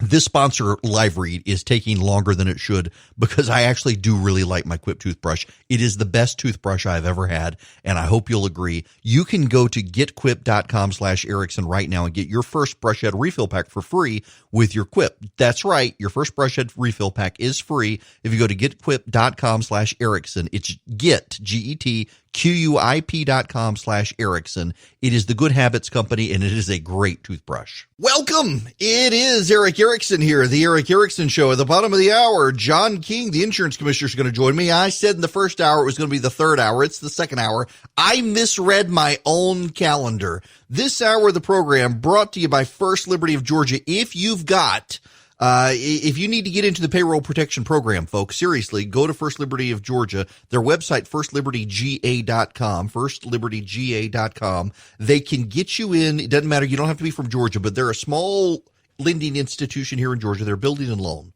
this sponsor, Live Read, is taking longer than it should because I actually do really like my Quip toothbrush. It is the best toothbrush I've ever had, and I hope you'll agree. You can go to getquip.com/Erickson right now and get your first brush head refill pack for free with your Quip. That's right. Your first brush head refill pack is free if you go to getquip.com/Erickson. It's GetQuip.com/Erickson. It is the Good Habits Company, and it is a great toothbrush. Welcome. It is Eric Erickson here, the Eric Erickson Show. At the bottom of the hour, John King, the insurance commissioner, is going to join me. I said in the first hour it was going to be the third hour. It's the second hour. I misread my own calendar. This hour of the program brought to you by First Liberty of Georgia. If you've got if you need to get into the payroll protection program, folks, seriously, go to First Liberty of Georgia. Their website, firstlibertyga.com, firstlibertyga.com. They can get you in. It doesn't matter. You don't have to be from Georgia, but they're a small lending institution here in Georgia. They're building and loan,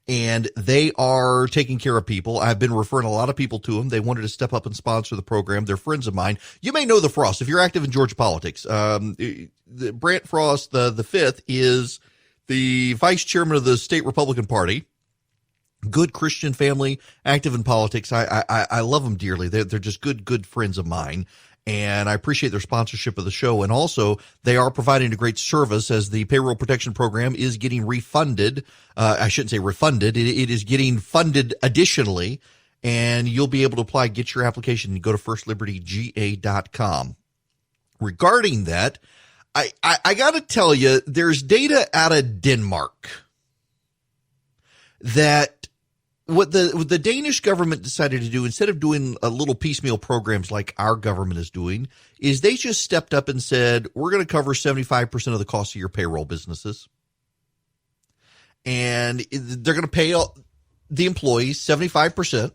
and they are taking care of people. I've been referring a lot of people to them. They wanted to step up and sponsor the program. They're friends of mine. You may know the Frost if you're active in Georgia politics. Brant Frost, the fifth, is the vice chairman of the state Republican Party. Good Christian family, active in politics. I love them dearly. They're just good friends of mine, and I appreciate their sponsorship of the show. And also, they are providing a great service as the payroll protection program is getting refunded. I shouldn't say refunded. It is getting funded additionally, and you'll be able to apply. Get your application and go to firstlibertyga.com. Regarding that, I got to tell you, there's data out of Denmark that what the Danish government decided to do, instead of doing a little piecemeal programs like our government is doing, is they just stepped up and said, we're going to cover 75% of the cost of your payroll businesses. And they're going to pay the employees 75%.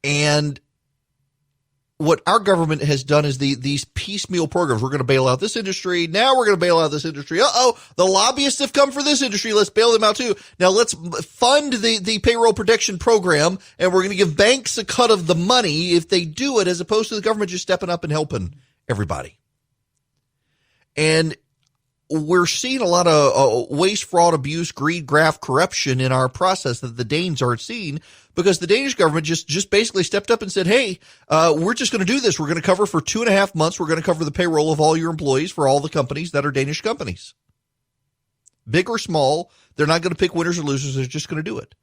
And what our government has done is these piecemeal programs. We're going to bail out this industry. Now we're going to bail out this industry. The lobbyists have come for this industry. Let's bail them out too. Now let's fund the payroll protection program, and we're going to give banks a cut of the money if they do it, as opposed to the government just stepping up and helping everybody. And we're seeing a lot of waste, fraud, abuse, greed, graft, corruption in our process that the Danes aren't seeing, because the Danish government just basically stepped up and said, hey, we're just going to do this. We're going to cover for 2.5 months. We're going to cover the payroll of all your employees for all the companies that are Danish companies. Big or small, they're not going to pick winners or losers. They're just going to do it.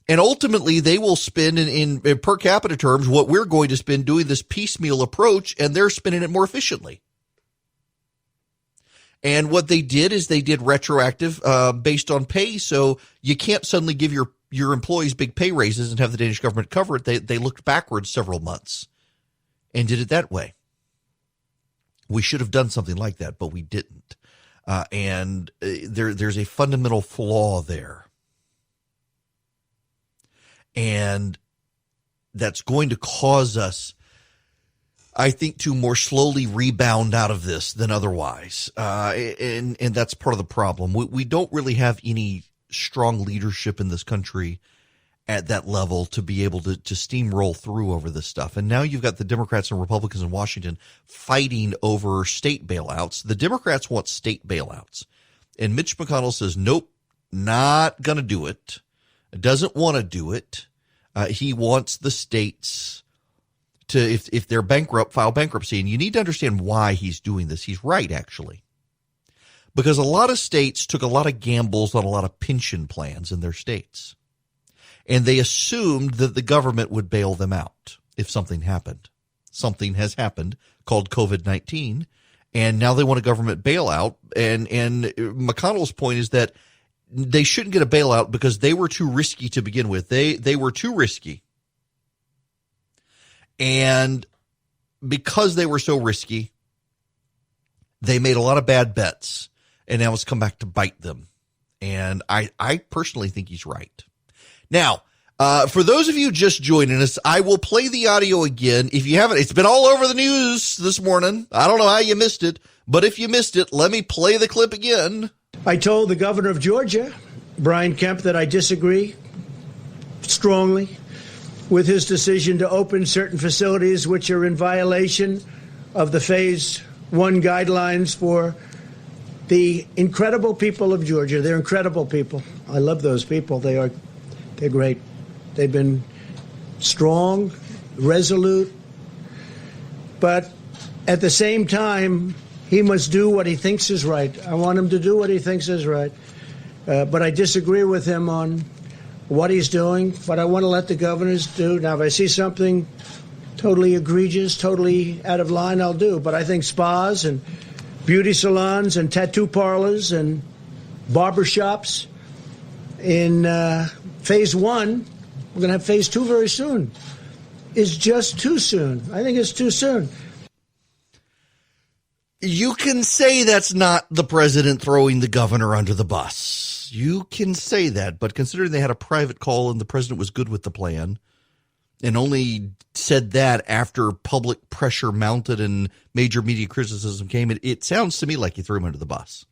And ultimately, they will spend in per capita terms what we're going to spend doing this piecemeal approach, and they're spending it more efficiently. And what they did is they did retroactive based on pay, so you can't suddenly give your employees big pay raises and have the Danish government cover it. They looked backwards several months and did it that way. We should have done something like that, but we didn't. And there's a fundamental flaw there. And that's going to cause us, I think, to more slowly rebound out of this than otherwise. And that's part of the problem. We don't really have any strong leadership in this country at that level to be able to steamroll through over this stuff. And now you've got the Democrats and Republicans in Washington fighting over state bailouts. The Democrats want state bailouts. And Mitch McConnell says, nope, not going to do it. Doesn't want to do it. He wants the states to, if they're bankrupt, file bankruptcy. And you need to understand why he's doing this. He's right, actually. Because a lot of states took a lot of gambles on a lot of pension plans in their states. And they assumed that the government would bail them out if something happened. Something has happened called COVID-19. And now they want a government bailout. And McConnell's point is that they shouldn't get a bailout because they were too risky to begin with. They were too risky. And because they were so risky, they made a lot of bad bets, and now it's come back to bite them. And I personally think he's right. Now, for those of you just joining us, I will play the audio again. If you haven't, it's been all over the news this morning. I don't know how you missed it, but if you missed it, let me play the clip again. I told the governor of Georgia, Brian Kemp, that I disagree strongly with his decision to open certain facilities which are in violation of the Phase 1 guidelines for the incredible people of Georgia. They're incredible people. I love those people. They're great. They've been strong, resolute, but at the same time, he must do what he thinks is right. I want him to do what he thinks is right. But I disagree with him on what he's doing, but I want to let the governors do. Now, if I see something totally egregious, totally out of line, I'll do. But I think spas and beauty salons and tattoo parlors and barbershops in Phase 1, we're going to have Phase 2 very soon, is just too soon. I think it's too soon. You can say that's not the president throwing the governor under the bus. You can say that, but considering they had a private call and the president was good with the plan and only said that after public pressure mounted and major media criticism came, it sounds to me like he threw him under the bus.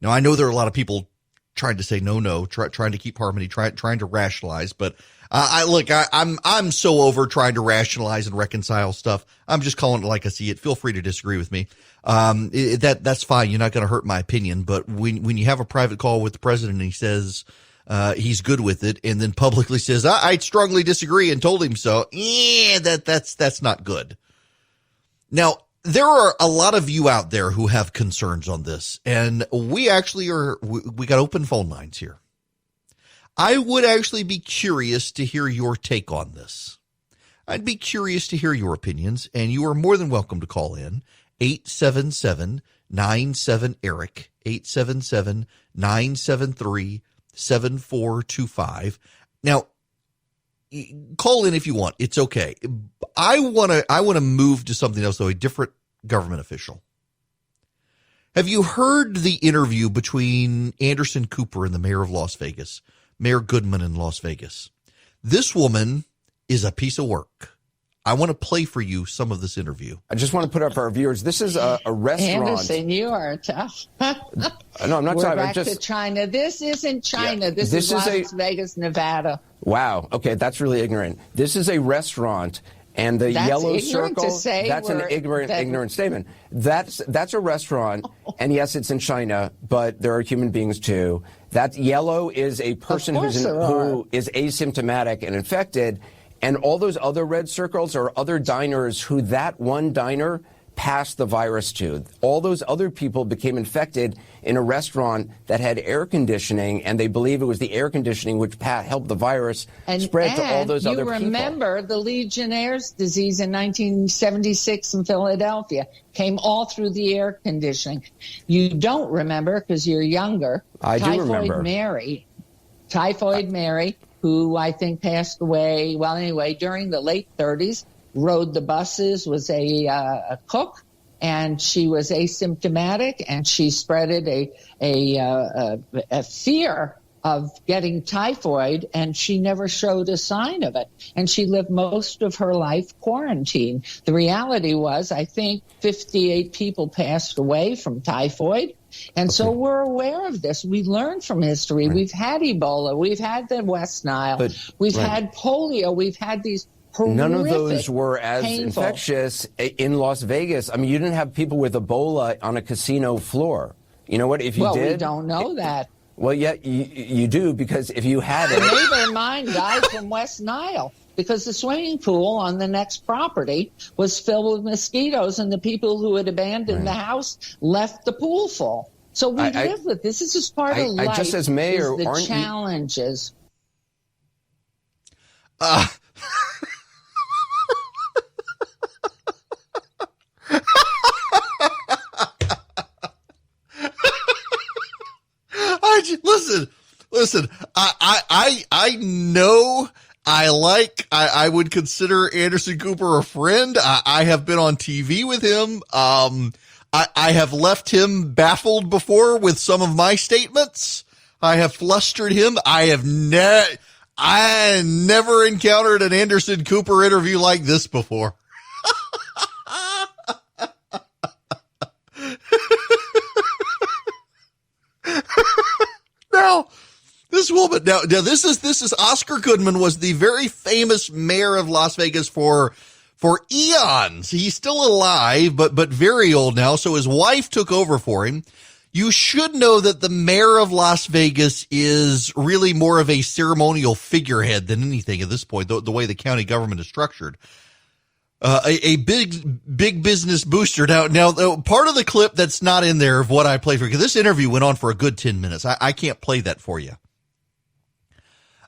Now, I know there are a lot of people trying to say no, trying to keep harmony, trying to rationalize, but I'm so over trying to rationalize and reconcile stuff. I'm just calling it like I see it. Feel free to disagree with me. That's fine. You're not going to hurt my opinion. But when you have a private call with the president and he says he's good with it, and then publicly says I strongly disagree and told him so, that's not good. Now, there are a lot of you out there who have concerns on this, and we got open phone lines here. I would actually be curious to hear your take on this. I'd be curious to hear your opinions, and you are more than welcome to call in 877-97-ERIC, 877-973-7425. Now, call in if you want. It's okay. I want to move to something else, though, a different government official. Have you heard the interview between Anderson Cooper and the mayor of Las Vegas? Mayor Goodman in Las Vegas. This woman is a piece of work. I want to play for you some of this interview. I just want to put up for our viewers. This is a restaurant. Anderson, you are tough. No, I'm not We're talking. back to China. This isn't China. Yeah. This is Las Vegas, Nevada. Wow. Okay, that's really ignorant. This is a restaurant, and the yellow circle. That's an ignorant statement. That's a restaurant, and yes, it's in China, but there are human beings too. That yellow is a person who is asymptomatic and infected. And all those other red circles are other diners who that one diner passed the virus to. All those other people became infected in a restaurant that had air conditioning, and they believe it was the air conditioning which helped the virus spread to all those other people. You remember the Legionnaire's disease in 1976 in Philadelphia came all through the air conditioning. You don't remember because you're younger. I do remember. Typhoid Mary, who I think passed away, well, anyway, during the late 30s, rode the buses, was a cook, and she was asymptomatic, and she spreaded a fear of getting typhoid, and she never showed a sign of it. And she lived most of her life quarantined. The reality was, I think 58 people passed away from typhoid. And so we're aware of this. We learned from history. Right. We've had Ebola. We've had the West Nile. We've had polio. We've had these horrific, none of those were as painful. Infectious in Las Vegas. I mean, you didn't have people with Ebola on a casino floor. You know what? If you did. Well, we don't know that. Well, yeah, you do, because if you had it. The neighbor of mine died from West Nile because the swimming pool on the next property was filled with mosquitoes, and the people who had abandoned the house left the pool full. So we live with this. This is part of life. Just as mayor, the aren't challenges. Listen. I know. I would consider Anderson Cooper a friend. I have been on TV with him. I have left him baffled before with some of my statements. I have flustered him. I never encountered an Anderson Cooper interview like this before. Now, this woman, this is Oscar Goodman was the very famous mayor of Las Vegas for eons. He's still alive, but very old now. So his wife took over for him. You should know that the mayor of Las Vegas is really more of a ceremonial figurehead than anything at this point, the way the county government is structured. A big business booster. Now, part of the clip that's not in there of what I played for, because this interview went on for a good 10 minutes. I can't play that for you.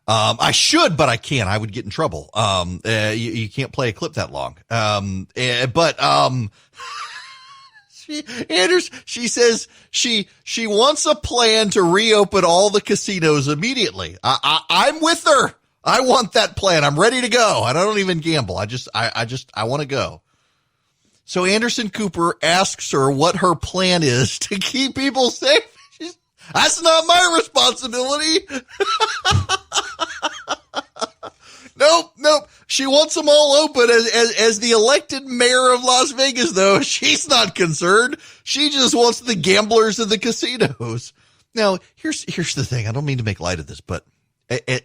I should, but I can't. I would get in trouble. You can't play a clip that long. She says she wants a plan to reopen all the casinos immediately. I'm with her. I want that plan. I'm ready to go. I don't even gamble. I want to go. So Anderson Cooper asks her what her plan is to keep people safe. That's not my responsibility. Nope. She wants them all open. As the elected mayor of Las Vegas, though, she's not concerned. She just wants the gamblers in the casinos. Now, here's the thing. I don't mean to make light of this, but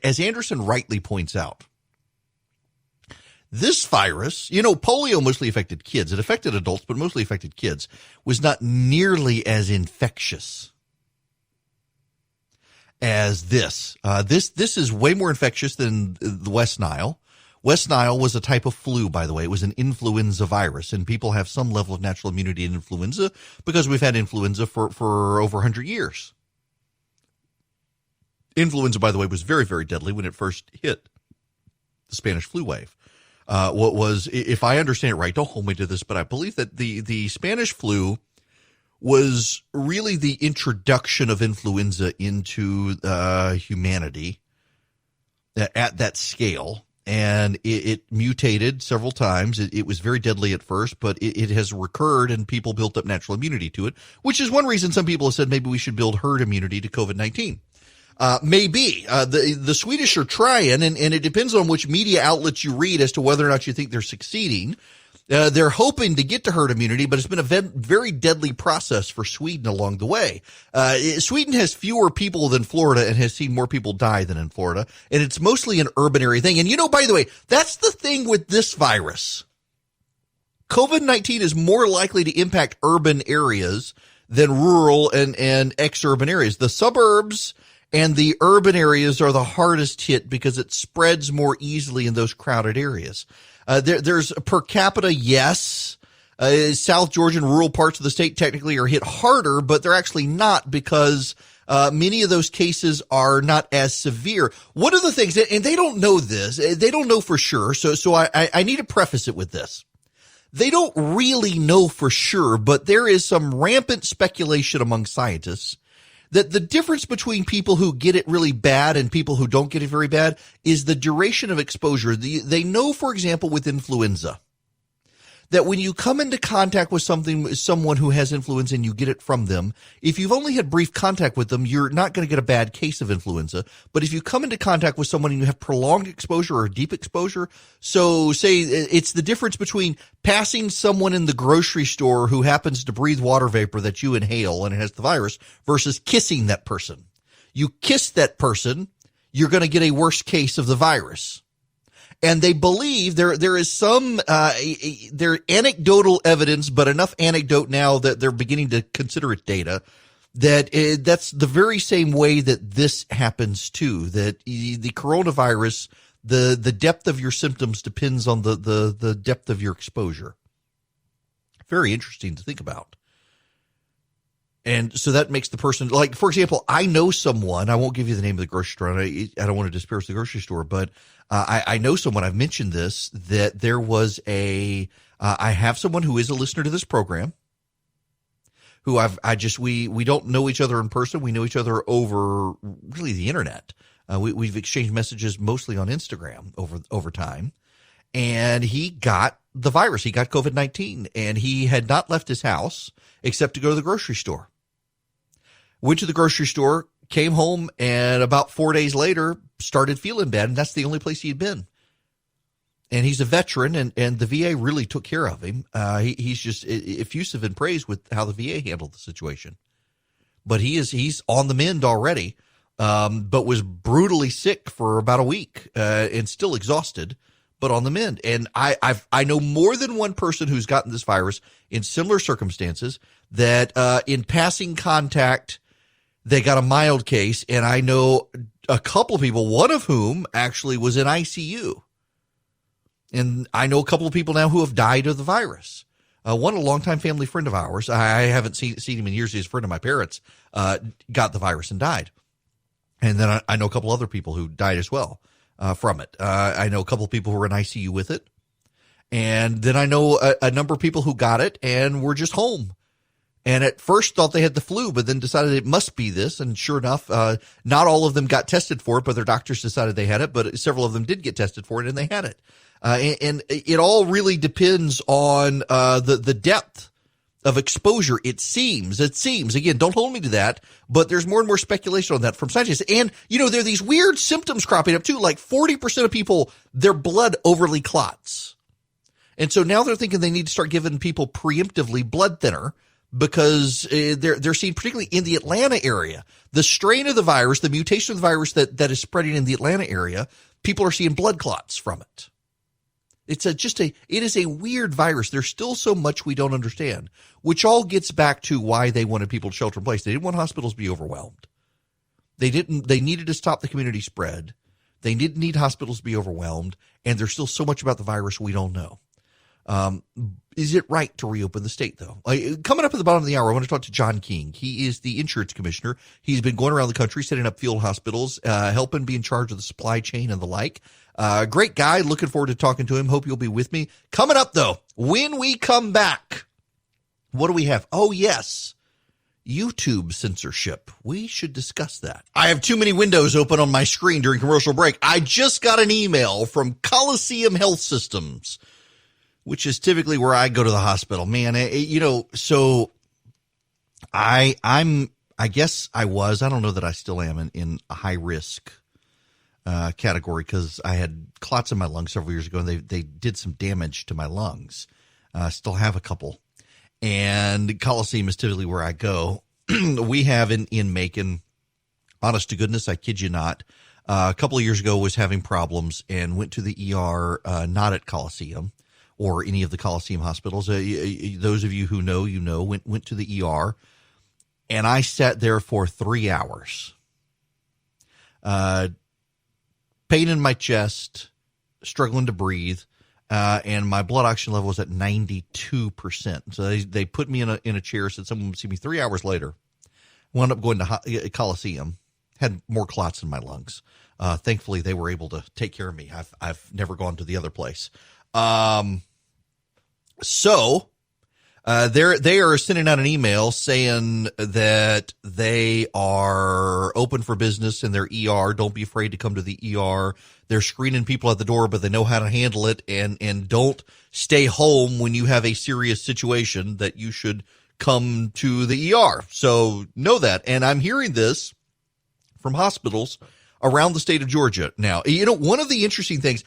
as Anderson rightly points out, this virus, polio mostly affected kids. It affected adults, but mostly affected kids, was not nearly as infectious as this. This is way more infectious than the West Nile. West Nile was a type of flu, by the way. It was an influenza virus, and people have some level of natural immunity to influenza because we've had influenza for over 100 years. Influenza, by the way, was very, very deadly when it first hit the Spanish flu wave. What was, if I understand it right, don't hold me to this, but I believe that the Spanish flu was really the introduction of influenza into humanity at that scale. And it mutated several times. It was very deadly at first, but it has recurred, and people built up natural immunity to it, which is one reason some people have said maybe we should build herd immunity to COVID-19. Maybe. The Swedish are trying, and it depends on which media outlets you read as to whether or not you think they're succeeding. They're hoping to get to herd immunity, but it's been a very deadly process for Sweden along the way. Sweden has fewer people than Florida and has seen more people die than in Florida, and it's mostly an urban area thing. And, by the way, that's the thing with this virus. COVID-19 is more likely to impact urban areas than rural and ex-urban areas. The suburbs and the urban areas are the hardest hit because it spreads more easily in those crowded areas. There's per capita, yes. South Georgia and rural parts of the state technically are hit harder, but they're actually not because many of those cases are not as severe. One of the things, and they don't know this, they don't know for sure, so I need to preface it with this. They don't really know for sure, but there is some rampant speculation among scientists that the difference between people who get it really bad and people who don't get it very bad is the duration of exposure. They know, for example, with influenza, that when you come into contact with someone who has influenza and you get it from them, if you've only had brief contact with them, you're not going to get a bad case of influenza. But if you come into contact with someone and you have prolonged exposure or deep exposure, so say it's the difference between passing someone in the grocery store who happens to breathe water vapor that you inhale and it has the virus versus kissing that person. You kiss that person, you're going to get a worse case of the virus. And they believe there is some anecdotal evidence, but enough anecdote now that they're beginning to consider it data, that that's the very same way that this happens too, that the coronavirus, the depth of your symptoms depends on the depth of your exposure. Very interesting to think about. And so that makes the person, like, for example, I know someone, I won't give you the name of the grocery store, I don't want to disparage the grocery store, but I know someone, I've mentioned this, that there was I have someone who is a listener to this program, who we don't know each other in person. We know each other over really the internet. We've exchanged messages mostly on Instagram over time. And he got the virus. He got COVID-19, and he had not left his house except to go to the grocery store. Went to the grocery store, came home, and about 4 days later started feeling bad, and that's the only place he'd been. And he's a veteran, and the VA really took care of him. He's just effusive in praise with how the VA handled the situation. But he's on the mend already, but was brutally sick for about a week and still exhausted, but on the mend. And I know more than one person who's gotten this virus in similar circumstances that in passing contact, they got a mild case. And I know a couple of people, one of whom actually was in ICU. And I know a couple of people now who have died of the virus. One, a longtime family friend of ours, I haven't seen him in years. He's a friend of my parents, got the virus and died. And then I know a couple other people who died as well from it. I know a couple of people who were in ICU with it. And then I know a number of people who got it and were just home. And at first thought they had the flu, but then decided it must be this. And sure enough, not all of them got tested for it, but their doctors decided they had it. But several of them did get tested for it, and they had it. And it all really depends on the depth of exposure. It seems, again, don't hold me to that, but there's more and more speculation on that from scientists. And, there are these weird symptoms cropping up too, like 40% of people, their blood overly clots. And so now they're thinking they need to start giving people preemptively blood thinner because they're seeing, particularly in the Atlanta area, the strain of the virus, the mutation of the virus that is spreading in the Atlanta area, people are seeing blood clots from it. It is a weird virus. There's still so much we don't understand, which all gets back to why they wanted people to shelter in place. They didn't want hospitals to be overwhelmed. They needed to stop the community spread. They didn't need hospitals to be overwhelmed. And there's still so much about the virus we don't know. Is it right to reopen the state, though? Coming up at the bottom of the hour, I want to talk to John King. He is the insurance commissioner. He's been going around the country setting up field hospitals, helping be in charge of the supply chain and the like. Great guy. Looking forward to talking to him. Hope you'll be with me. Coming up, though, when we come back, what do we have? Oh, yes. YouTube censorship. We should discuss that. I have too many windows open on my screen during commercial break. I just got an email from Coliseum Health Systems, which is typically where I go to the hospital. Man, so I'm I guess I don't know that I still am in a high risk category because I had clots in my lungs several years ago, and they did some damage to my lungs. Still have a couple. And Coliseum is typically where I go. We have in Macon, honest to goodness, I kid you not, a couple of years ago was having problems and went to the ER, not at Coliseum or any of the Coliseum hospitals. Those of you who know, went to the ER, and I sat there for 3 hours. Pain in my chest, struggling to breathe, and my blood oxygen level was at 92%. So they put me in a chair, said someone would see me 3 hours later. Wound up going to Coliseum, had more clots in my lungs. Thankfully, they were able to take care of me. I've never gone to the other place. So they are sending out an email saying that they are open for business in their ER. Don't be afraid to come to the ER. They're screening people at the door, but they know how to handle it. And don't stay home when you have a serious situation, that you should come to the ER. So know that. And I'm hearing this from hospitals around the state of Georgia. Now, one of the interesting things,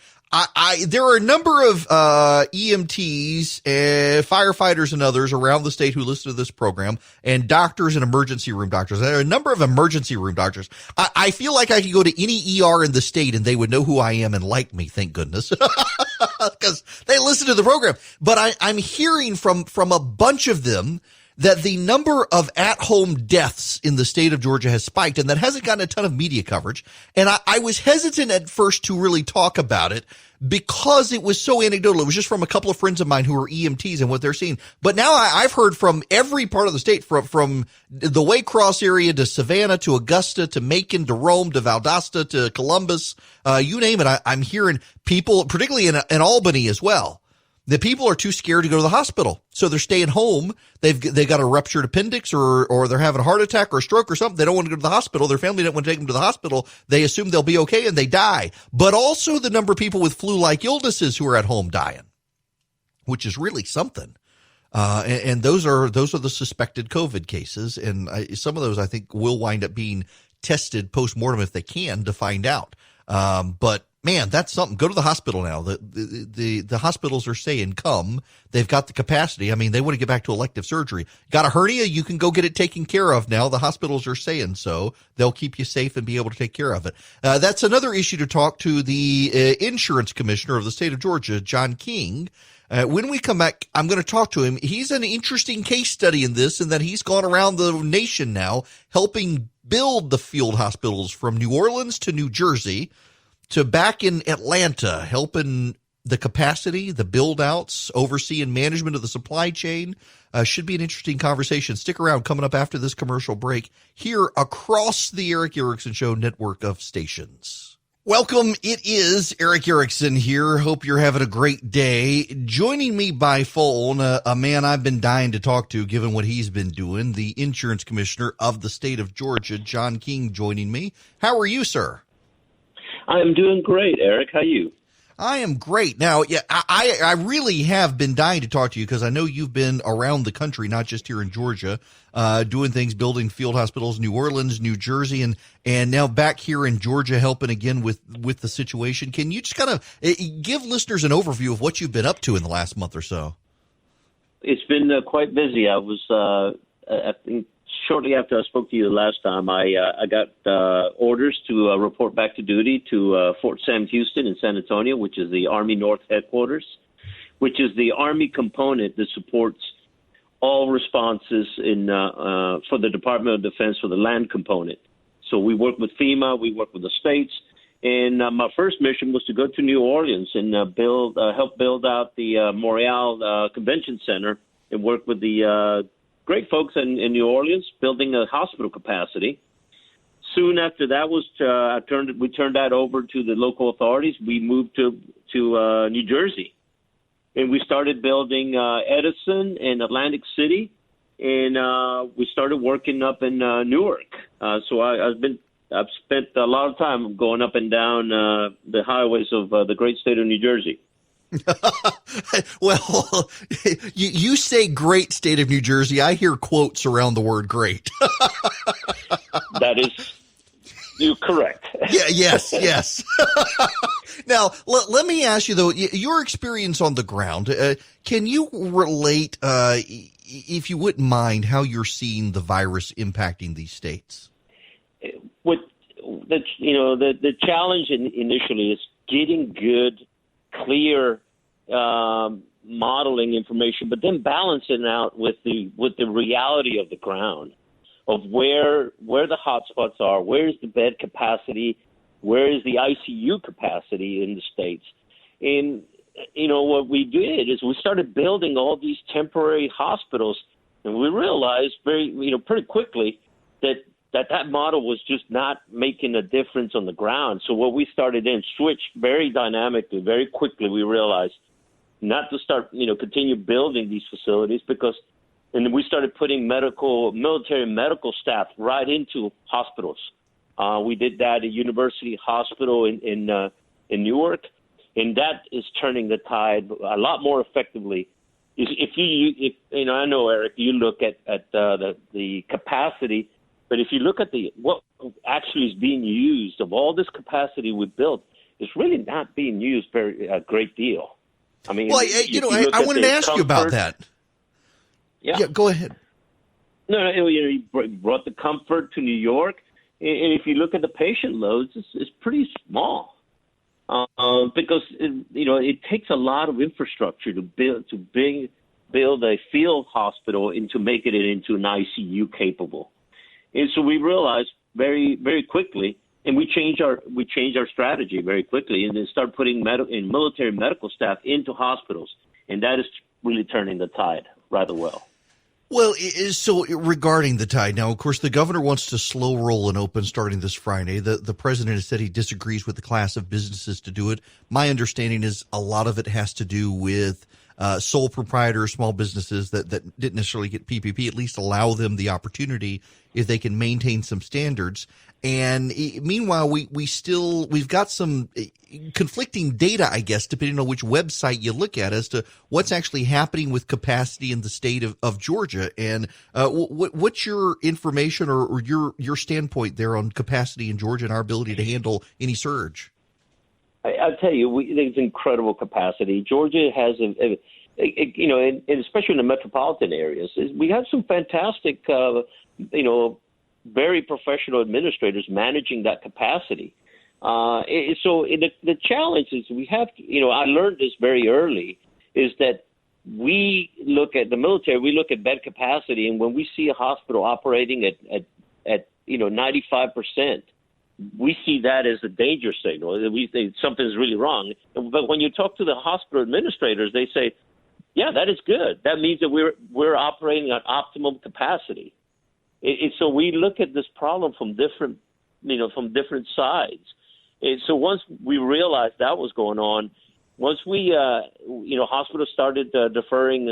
there are a number of EMTs, firefighters, and others around the state who listen to this program, and doctors and emergency room doctors. There are a number of emergency room doctors. I feel like I could go to any ER in the state and they would know who I am and like me, thank goodness, because they listen to the program. But I'm hearing from a bunch of them that the number of at-home deaths in the state of Georgia has spiked, and that hasn't gotten a ton of media coverage. And I was hesitant at first to really talk about it because it was so anecdotal. It was just from a couple of friends of mine who are EMTs and what they're seeing. But now I've heard from every part of the state, from the Waycross area to Savannah to Augusta to Macon to Rome to Valdosta to Columbus, you name it. I'm hearing people, particularly in Albany as well, the people are too scared to go to the hospital. So they're staying home. They've got a ruptured appendix or they're having a heart attack or a stroke or something. They don't want to go to the hospital. Their family don't want to take them to the hospital. They assume they'll be okay and they die. But also the number of people with flu-like illnesses who are at home dying, which is really something. And those are the suspected COVID cases. And some of those I think will wind up being tested post-mortem if they can to find out. But man, that's something. Go to the hospital now. The hospitals are saying come. They've got the capacity. I mean, they want to get back to elective surgery. Got a hernia? You can go get it taken care of now. The hospitals are saying so. They'll keep you safe and be able to take care of it. That's another issue to talk to the insurance commissioner of the state of Georgia, John King. When we come back, I'm going to talk to him. He's an interesting case study in this, in that he's gone around the nation now helping build the field hospitals from New Orleans to New Jersey to back in Atlanta, helping the capacity, the build-outs, overseeing management of the supply chain. Should be an interesting conversation. Stick around. Coming up after this commercial break here across the Eric Erickson Show network of stations. Welcome. It is Eric Erickson here. Hope you're having a great day. Joining me by phone, a man I've been dying to talk to given what he's been doing, the insurance commissioner of the state of Georgia, John King, joining me. How are you, sir? I'm doing great, Eric. How are you? I am great. Now, yeah, I really have been dying to talk to you because I know you've been around the country, not just here in Georgia, doing things, building field hospitals, New Orleans, New Jersey, and now back here in Georgia, helping again with the situation. Can you just kind of give listeners an overview of what you've been up to in the last month or so? It's been quite busy. I was, I think, shortly after I spoke to you the last time, I got orders to report back to duty to Fort Sam Houston in San Antonio, which is the Army North Headquarters, which is the Army component that supports all responses for the Department of Defense for the land component. So we work with FEMA, we work with the states, and my first mission was to go to New Orleans and help build out the Montreal Convention Center and work with the great folks in New Orleans, building a hospital capacity. Soon after that we turned that over to the local authorities. We moved to New Jersey, and we started building Edison and Atlantic City, and we started working up in Newark. So I've spent a lot of time going up and down the highways of the great state of New Jersey. Well, you say great state of New Jersey. I hear quotes around the word great. That is, you're correct. Yeah, yes. Now, let me ask you, though, your experience on the ground. Can you relate, if you wouldn't mind, how you're seeing the virus impacting these states? What the challenge initially is getting good, clear modeling information, but then balancing out with the reality of the ground, of where the hotspots are, where is the bed capacity, where is the ICU capacity in the states. And what we did is we started building all these temporary hospitals, and we realized pretty quickly that model was just not making a difference on the ground. So what we started in switched very dynamically, very quickly. We realized not to start, continue building these facilities and then we started putting military medical staff right into hospitals. We did that at University Hospital in Newark, and that is turning the tide a lot more effectively. If I know, Eric, you look at the capacity. But if you look at what actually is being used of all this capacity we built, it's really not being used a great deal. I mean, well, I wanted to ask you about that. Yeah, go ahead. No, you brought the comfort to New York, and if you look at the patient loads, it's pretty small because it takes a lot of infrastructure to build a field hospital and to make it into an ICU capable. And so we realized very, very quickly, and we changed our strategy very quickly, and then started putting military medical staff into hospitals, and that is really turning the tide rather well. Well, so regarding the tide, now, of course, the governor wants to slow roll and open starting this Friday. The president has said he disagrees with the class of businesses to do it. My understanding is a lot of it has to do with sole proprietors, small businesses that didn't necessarily get PPP, at least allow them the opportunity if they can maintain some standards. And meanwhile, we've got some conflicting data, I guess, depending on which website you look at, as to what's actually happening with capacity in the state of Georgia. And what's your information or your standpoint there on capacity in Georgia and our ability to handle any surge? I'll tell you, there's incredible capacity. Georgia has, and especially in the metropolitan areas, we have some fantastic, very professional administrators managing that capacity. So the challenge is we have to, I learned this very early, is that we look at the military, we look at bed capacity, and when we see a hospital operating at 95%, we see that as a danger signal. We think something's really wrong. But when you talk to the hospital administrators, they say, yeah, that is good. That means that we're operating at optimum capacity. So we look at this problem from different sides. And so once we realized that was going on, once we, hospitals started deferring,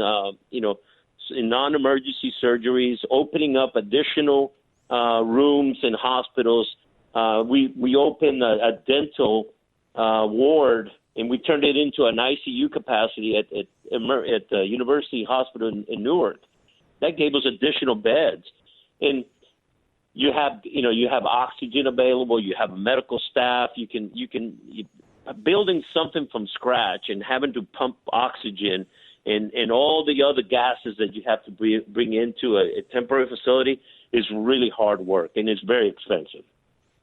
in non-emergency surgeries, opening up additional rooms in hospitals. We opened a dental ward, and we turned it into an ICU capacity at University Hospital in Newark. That gave us additional beds, and you have oxygen available. You have medical staff. Building something from scratch and having to pump oxygen and all the other gases that you have to bring into a temporary facility is really hard work, and it's very expensive.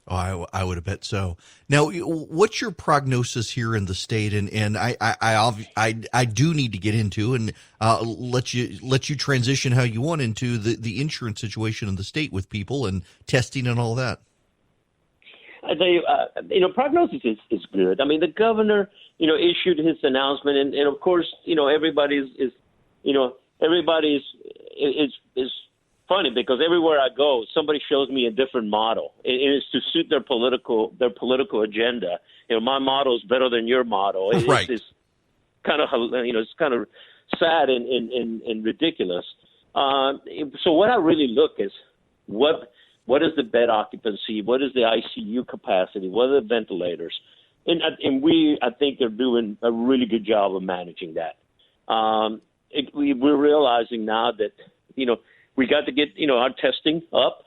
Oh, I would have bet so. Now, what's your prognosis here in the state? And I do need to get into and let you transition how you want into the insurance situation in the state with people and testing and all that. I tell you, prognosis is good. I mean, the governor, issued his announcement, and of course, everybody's funny because everywhere I go, somebody shows me a different model. It's to suit their political agenda. My model is better than your model. Right. It's kind of it's kind of sad and ridiculous. So what I really look is what is the bed occupancy? What is the ICU capacity? What are the ventilators? and we, I think, are doing a really good job of managing that. We're realizing now that, we got to get, our testing up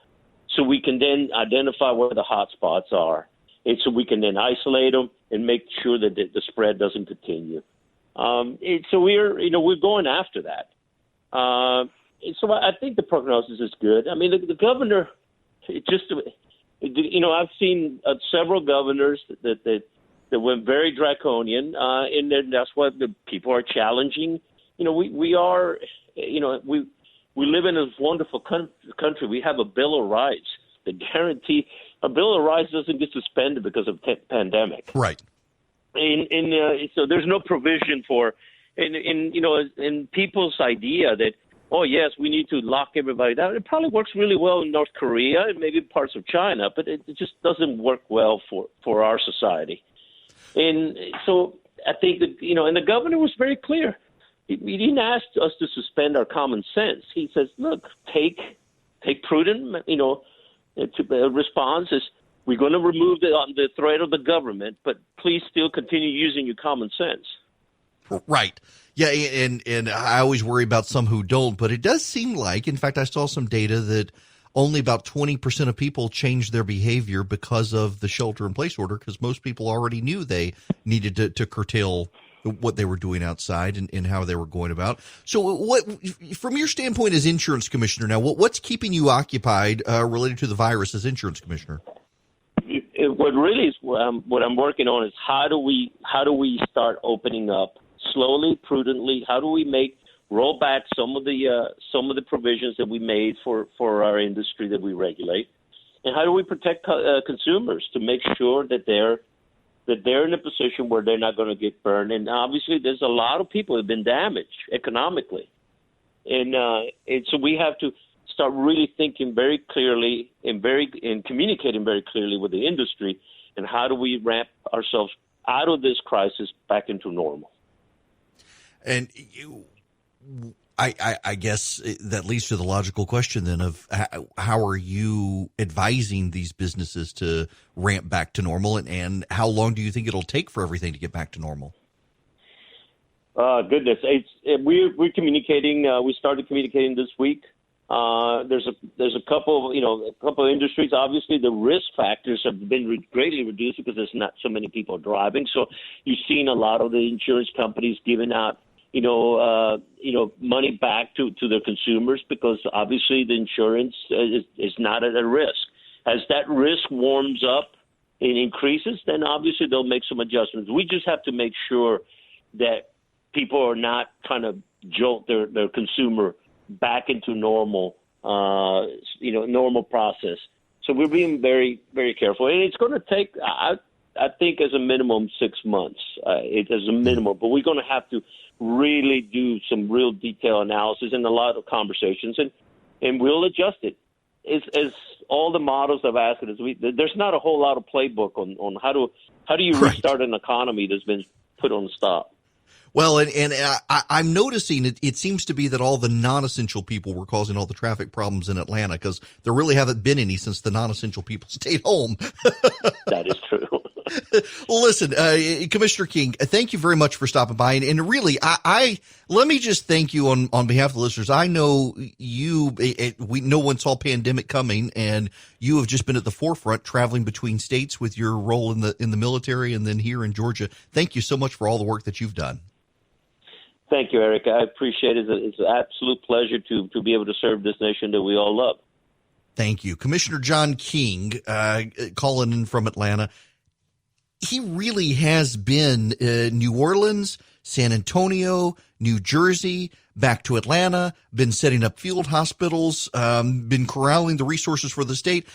so we can then identify where the hot spots are. And so we can then isolate them and make sure that the spread doesn't continue. So we're going after that. So I think the prognosis is good. I mean, the governor, I've seen several governors that went very draconian, and then that's what the people are challenging. We are, we live in a wonderful country. We have a Bill of Rights that guarantee a Bill of Rights doesn't get suspended because of pandemic. Right. And so there's no provision for, in people's idea that, oh, yes, we need to lock everybody down. It probably works really well in North Korea and maybe parts of China, but it just doesn't work well for our society. And so I think that, and the governor was very clear. He didn't ask us to suspend our common sense. He says, look, take prudent, responses. We're going to remove the threat of the government, but please still continue using your common sense. Right. Yeah, and I always worry about some who don't, but it does seem like, in fact, I saw some data that only about 20% of people changed their behavior because of the shelter-in-place order, because most people already knew they needed to curtail what they were doing outside and how they were going about. So what, from your standpoint as insurance commissioner now, what's keeping you occupied related to the virus as insurance commissioner? What really is what I'm working on is how do we start opening up slowly, prudently? How do we roll back some of the provisions that we made for our industry that we regulate, and how do we protect consumers to make sure that they're in a position where they're not going to get burned? And obviously, there's a lot of people who have been damaged economically, and so we have to start really thinking very clearly and communicating very clearly with the industry, and how do we ramp ourselves out of this crisis back into normal. And I guess that leads to the logical question then of how are you advising these businesses to ramp back to normal, and how long do you think it'll take for everything to get back to normal? Goodness, we're communicating. We started communicating this week. There's a couple of industries. Obviously, the risk factors have been greatly reduced because there's not so many people driving. So you've seen a lot of the insurance companies giving out money back to their consumers because obviously the insurance is not at a risk. As that risk warms up and increases, then obviously they'll make some adjustments. We just have to make sure that people are not trying to jolt their consumer back into normal process. So we're being very, very careful. And it's going to take, I think, as a minimum 6 months. It as a minimum. But we're going to have to really do some real detailed analysis and a lot of conversations, and we'll adjust it. As all the models have asked us, there's not a whole lot of playbook on how do you restart an economy that's been put on stop. Well, and I'm noticing it seems to be that all the non-essential people were causing all the traffic problems in Atlanta, because there really haven't been any since the non-essential people stayed home. That is true. Well, listen, Commissioner King, thank you very much for stopping by. And really, let me just thank you on behalf of the listeners. I know we no one saw pandemic coming, and you have just been at the forefront traveling between states with your role in the military and then here in Georgia. Thank you so much for all the work that you've done. Thank you, Eric. I appreciate it. It's an absolute pleasure to be able to serve this nation that we all love. Thank you. Commissioner John King, calling in from Atlanta. He really has been New Orleans, San Antonio, New Jersey, back to Atlanta, been setting up field hospitals, been corralling the resources for the state,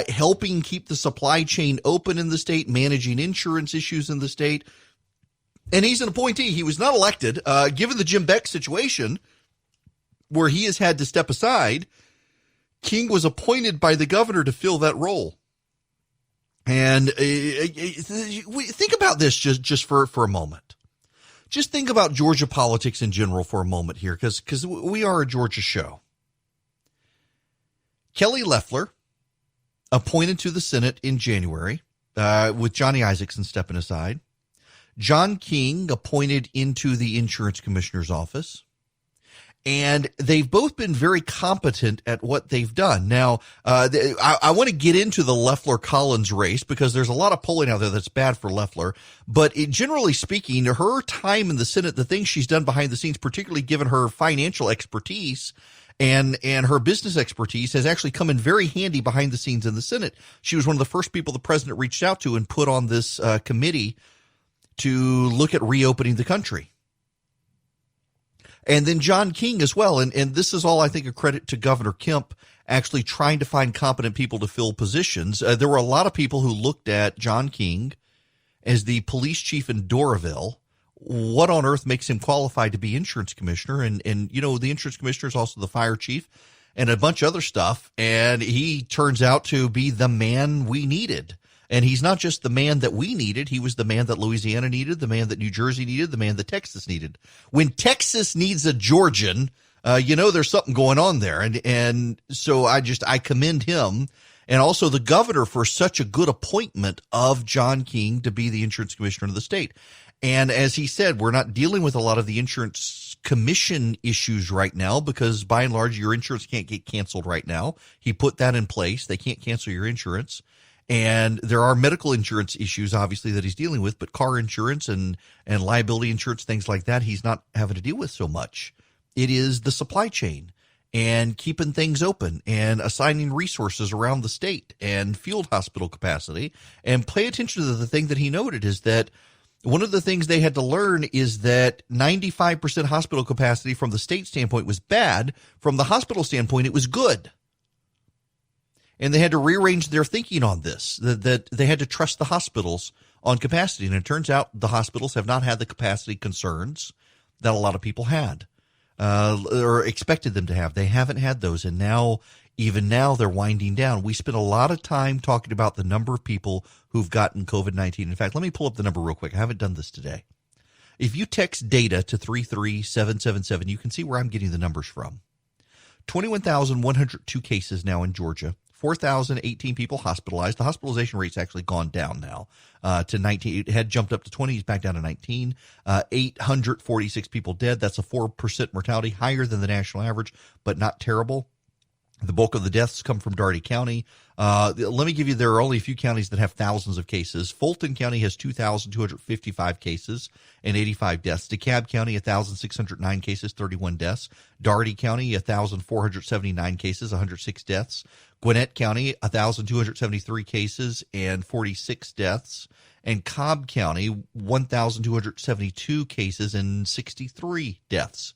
helping keep the supply chain open in the state, managing insurance issues in the state. And he's an appointee. He was not elected. Given the Jim Beck situation, where he has had to step aside, King was appointed by the governor to fill that role. And think about this just for a moment. Just think about Georgia politics in general for a moment here, because we are a Georgia show. Kelly Loeffler, appointed to the Senate in January, with Johnny Isakson stepping aside. John King appointed into the insurance commissioner's office. And they've both been very competent at what they've done. Now, I want to get into the Loeffler-Collins race because there's a lot of polling out there that's bad for Loeffler. But generally speaking, her time in the Senate, the things she's done behind the scenes, particularly given her financial expertise and her business expertise, has actually come in very handy behind the scenes in the Senate. She was one of the first people the president reached out to and put on this committee to look at reopening the country. And then John King as well. And this is all, I think, a credit to Governor Kemp actually trying to find competent people to fill positions. There were a lot of people who looked at John King as the police chief in Doraville. What on earth makes him qualified to be insurance commissioner? And you know, the insurance commissioner is also the fire chief and a bunch of other stuff. And he turns out to be the man we needed. And he's not just the man that we needed. He was the man that Louisiana needed, the man that New Jersey needed, the man that Texas needed. When Texas needs a Georgian, you know there's something going on there. And so I commend him and also the governor for such a good appointment of John King to be the insurance commissioner of the state. And as he said, we're not dealing with a lot of the insurance commission issues right now because by and large, your insurance can't get canceled right now. He put that in place. They can't cancel your insurance. And there are medical insurance issues, obviously, that he's dealing with, but car insurance and liability insurance, things like that, he's not having to deal with so much. It is the supply chain and keeping things open and assigning resources around the state and field hospital capacity. And pay attention to the thing that he noted is that one of the things they had to learn is that 95% hospital capacity from the state standpoint was bad. From the hospital standpoint, it was good. And they had to rearrange their thinking on this, that they had to trust the hospitals on capacity. And it turns out the hospitals have not had the capacity concerns that a lot of people had or expected them to have. They haven't had those. And now, even now, they're winding down. We spent a lot of time talking about the number of people who've gotten COVID-19. In fact, let me pull up the number real quick. I haven't done this today. If you text data to 33777, you can see where I'm getting the numbers from. 21,102 cases now in Georgia. 4,018 people hospitalized. The hospitalization rate's actually gone down now to 19. It had jumped up to 20. He's back down to 19. 846 people dead. That's a 4% mortality, higher than the national average, but not terrible. The bulk of the deaths come from Dougherty County. Let me give you, there are only a few counties that have thousands of cases. Fulton County has 2,255 cases and 85 deaths. DeKalb County, 1,609 cases, 31 deaths. Dougherty County, 1,479 cases, 106 deaths. Gwinnett County, 1,273 cases and 46 deaths. And Cobb County, 1,272 cases and 63 deaths.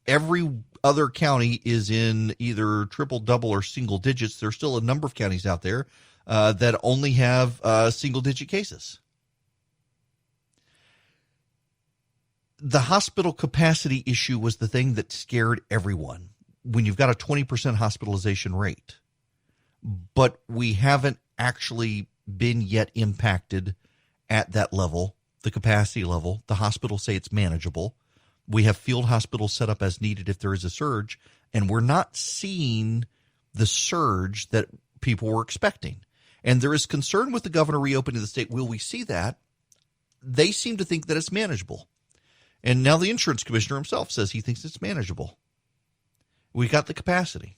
Every other county is in either triple, double, or single digits. There's still a number of counties out there that only have single-digit cases. The hospital capacity issue was the thing that scared everyone when you've got a 20% hospitalization rate. But we haven't actually been yet impacted at that level, the capacity level. The hospitals say it's manageable. We have field hospitals set up as needed if there is a surge, and we're not seeing the surge that people were expecting. And there is concern with the governor reopening the state. Will we see that? They seem to think that it's manageable. And now the insurance commissioner himself says he thinks it's manageable. We got the capacity.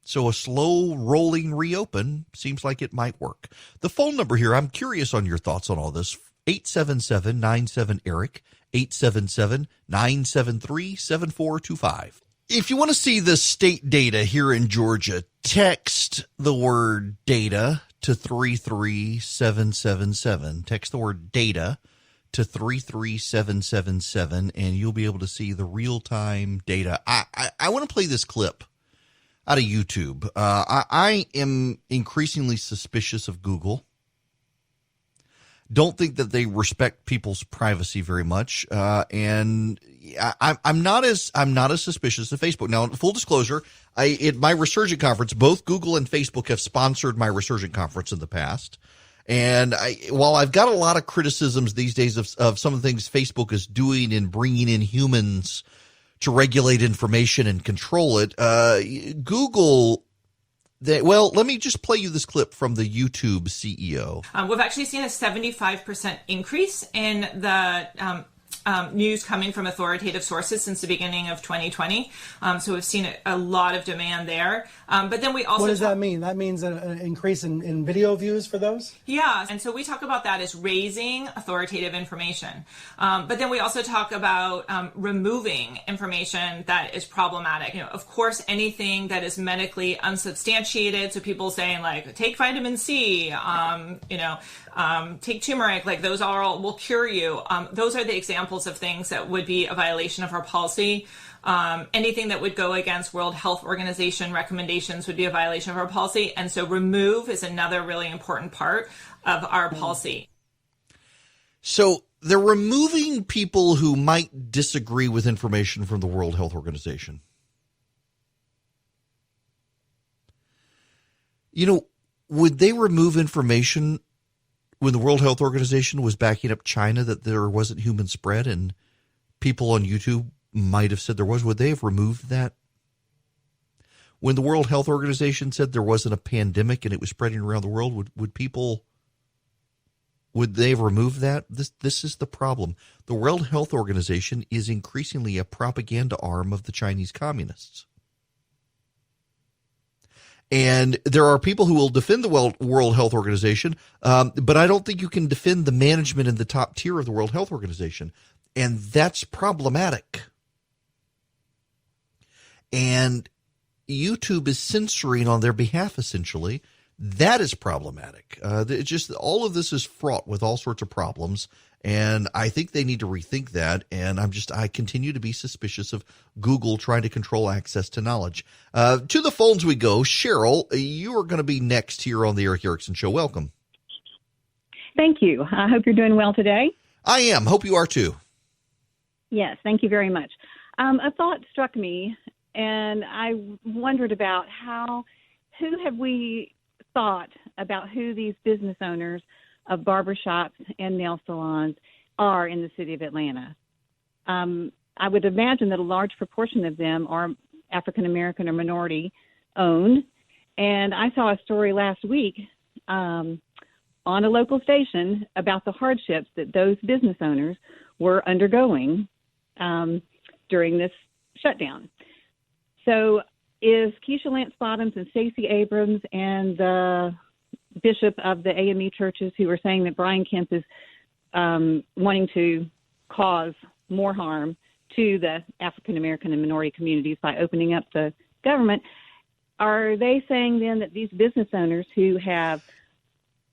So a slow rolling reopen seems like it might work. The phone number here, I'm curious on your thoughts on all this. 877-97-ERIC, 877-973-7425. If you want to see the state data here in Georgia, text the word data to 33777. Text the word data to 33777, and you'll be able to see the real-time data. I want to play this clip out of YouTube. I am increasingly suspicious of Google. Don't think that they respect people's privacy very much, and I'm not as suspicious of Facebook. Now, full disclosure, at my Resurgent conference, both Google and Facebook have sponsored my Resurgent conference in the past. And while I've got a lot of criticisms these days of some of the things Facebook is doing in bringing in humans to regulate information and control it, Google Well, let me just play you this clip from the YouTube CEO. We've actually seen a 75% increase in the news coming from authoritative sources since the beginning of 2020. So we've seen a lot of demand there. But then we also... What does that mean? That means an increase in video views for those? Yeah. And so we talk about that as raising authoritative information. But then we also talk about removing information that is problematic. Of course, anything that is medically unsubstantiated. So people saying like, take vitamin C, take turmeric, like those all will cure you. Those are the examples of things that would be a violation of our policy. Anything that would go against World Health Organization recommendations would be a violation of our policy. And so remove is another really important part of our policy. So they're removing people who might disagree with information from the World Health Organization. Would they remove information when the World Health Organization was backing up China that there wasn't human spread and people on YouTube might have said there was? Would they have removed that? When the World Health Organization said there wasn't a pandemic and it was spreading around the world, would they have removed that? This is the problem. The World Health Organization is increasingly a propaganda arm of the Chinese communists. And there are people who will defend the World Health Organization, but I don't think you can defend the management in the top tier of the World Health Organization. And that's problematic. And YouTube is censoring on their behalf, essentially. That is problematic. All of this is fraught with all sorts of problems. And I think they need to rethink that. And I continue to be suspicious of Google trying to control access to knowledge. To the phones we go. Cheryl, you are going to be next here on the Eric Erickson Show. Welcome. Thank you. I hope you're doing well today. I am. Hope you are too. Yes, thank you very much. A thought struck me, and I wondered about who have we thought about who these business owners of barbershops and nail salons are in the city of Atlanta. I would imagine that a large proportion of them are African American or minority owned. And I saw a story last week on a local station about the hardships that those business owners were undergoing during this shutdown. So is Keisha Lance Bottoms and Stacey Abrams and the bishop of the AME churches who are saying that Brian Kemp is wanting to cause more harm to the African American and minority communities by opening up the government, are they saying then that these business owners who have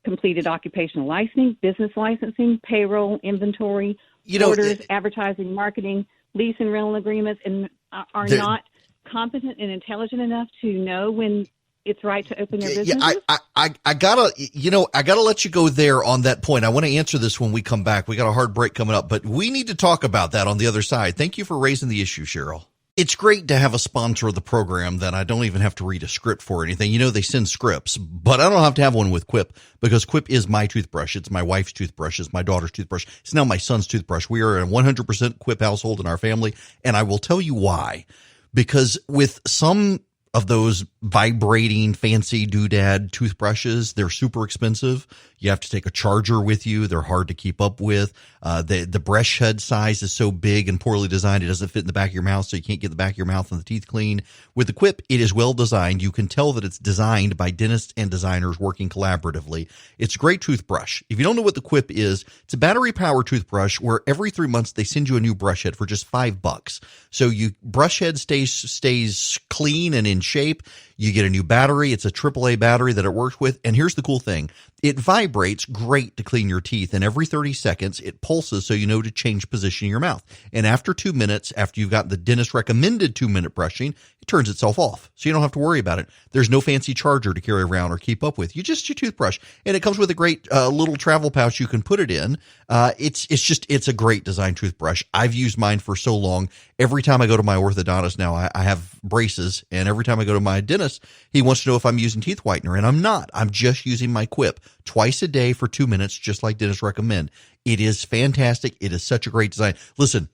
completed occupational licensing, business licensing, payroll, inventory, orders, advertising, marketing, lease and rental agreements, and are not competent and intelligent enough to know when it's right to open their businesses? I gotta let you go there on that point. I want to answer this when we come back. We got a hard break coming up, but we need to talk about that on the other side. Thank you for raising the issue, Cheryl. It's great to have a sponsor of the program that I don't even have to read a script for or anything. They send scripts, but I don't have to have one with Quip because Quip is my toothbrush. It's my wife's toothbrush. It's my daughter's toothbrush. It's now my son's toothbrush. We are a 100% Quip household in our family, and I will tell you why. Because with some of those vibrating fancy doodad toothbrushes, they're super expensive. You have to take a charger with you. They're hard to keep up with. The brush head size is so big and poorly designed, it doesn't fit in the back of your mouth, so you can't get the back of your mouth and the teeth clean. With the Quip, it is well designed. You can tell that it's designed by dentists and designers working collaboratively. It's a great toothbrush. If you don't know what the Quip is, it's a battery-powered toothbrush where every 3 months they send you a new brush head for just $5. So your brush head stays clean and in shape. You get a new battery. It's a AAA battery that it works with. And here's the cool thing. It vibrates great to clean your teeth. And every 30 seconds, it pulses so you know to change position in your mouth. And after 2 minutes, after you've got the dentist recommended 2-minute brushing, it turns itself off. So you don't have to worry about it. There's no fancy charger to carry around or keep up with. Your toothbrush. And it comes with a great little travel pouch you can put it in. It's a great design toothbrush. I've used mine for so long. Every time I go to my orthodontist now, I have braces. And every time I go to my dentist, he wants to know if I'm using teeth whitener. And I'm not. I'm just using my Quip twice a day for 2 minutes, just like dentists recommend. It is fantastic. It is such a great design. Listen,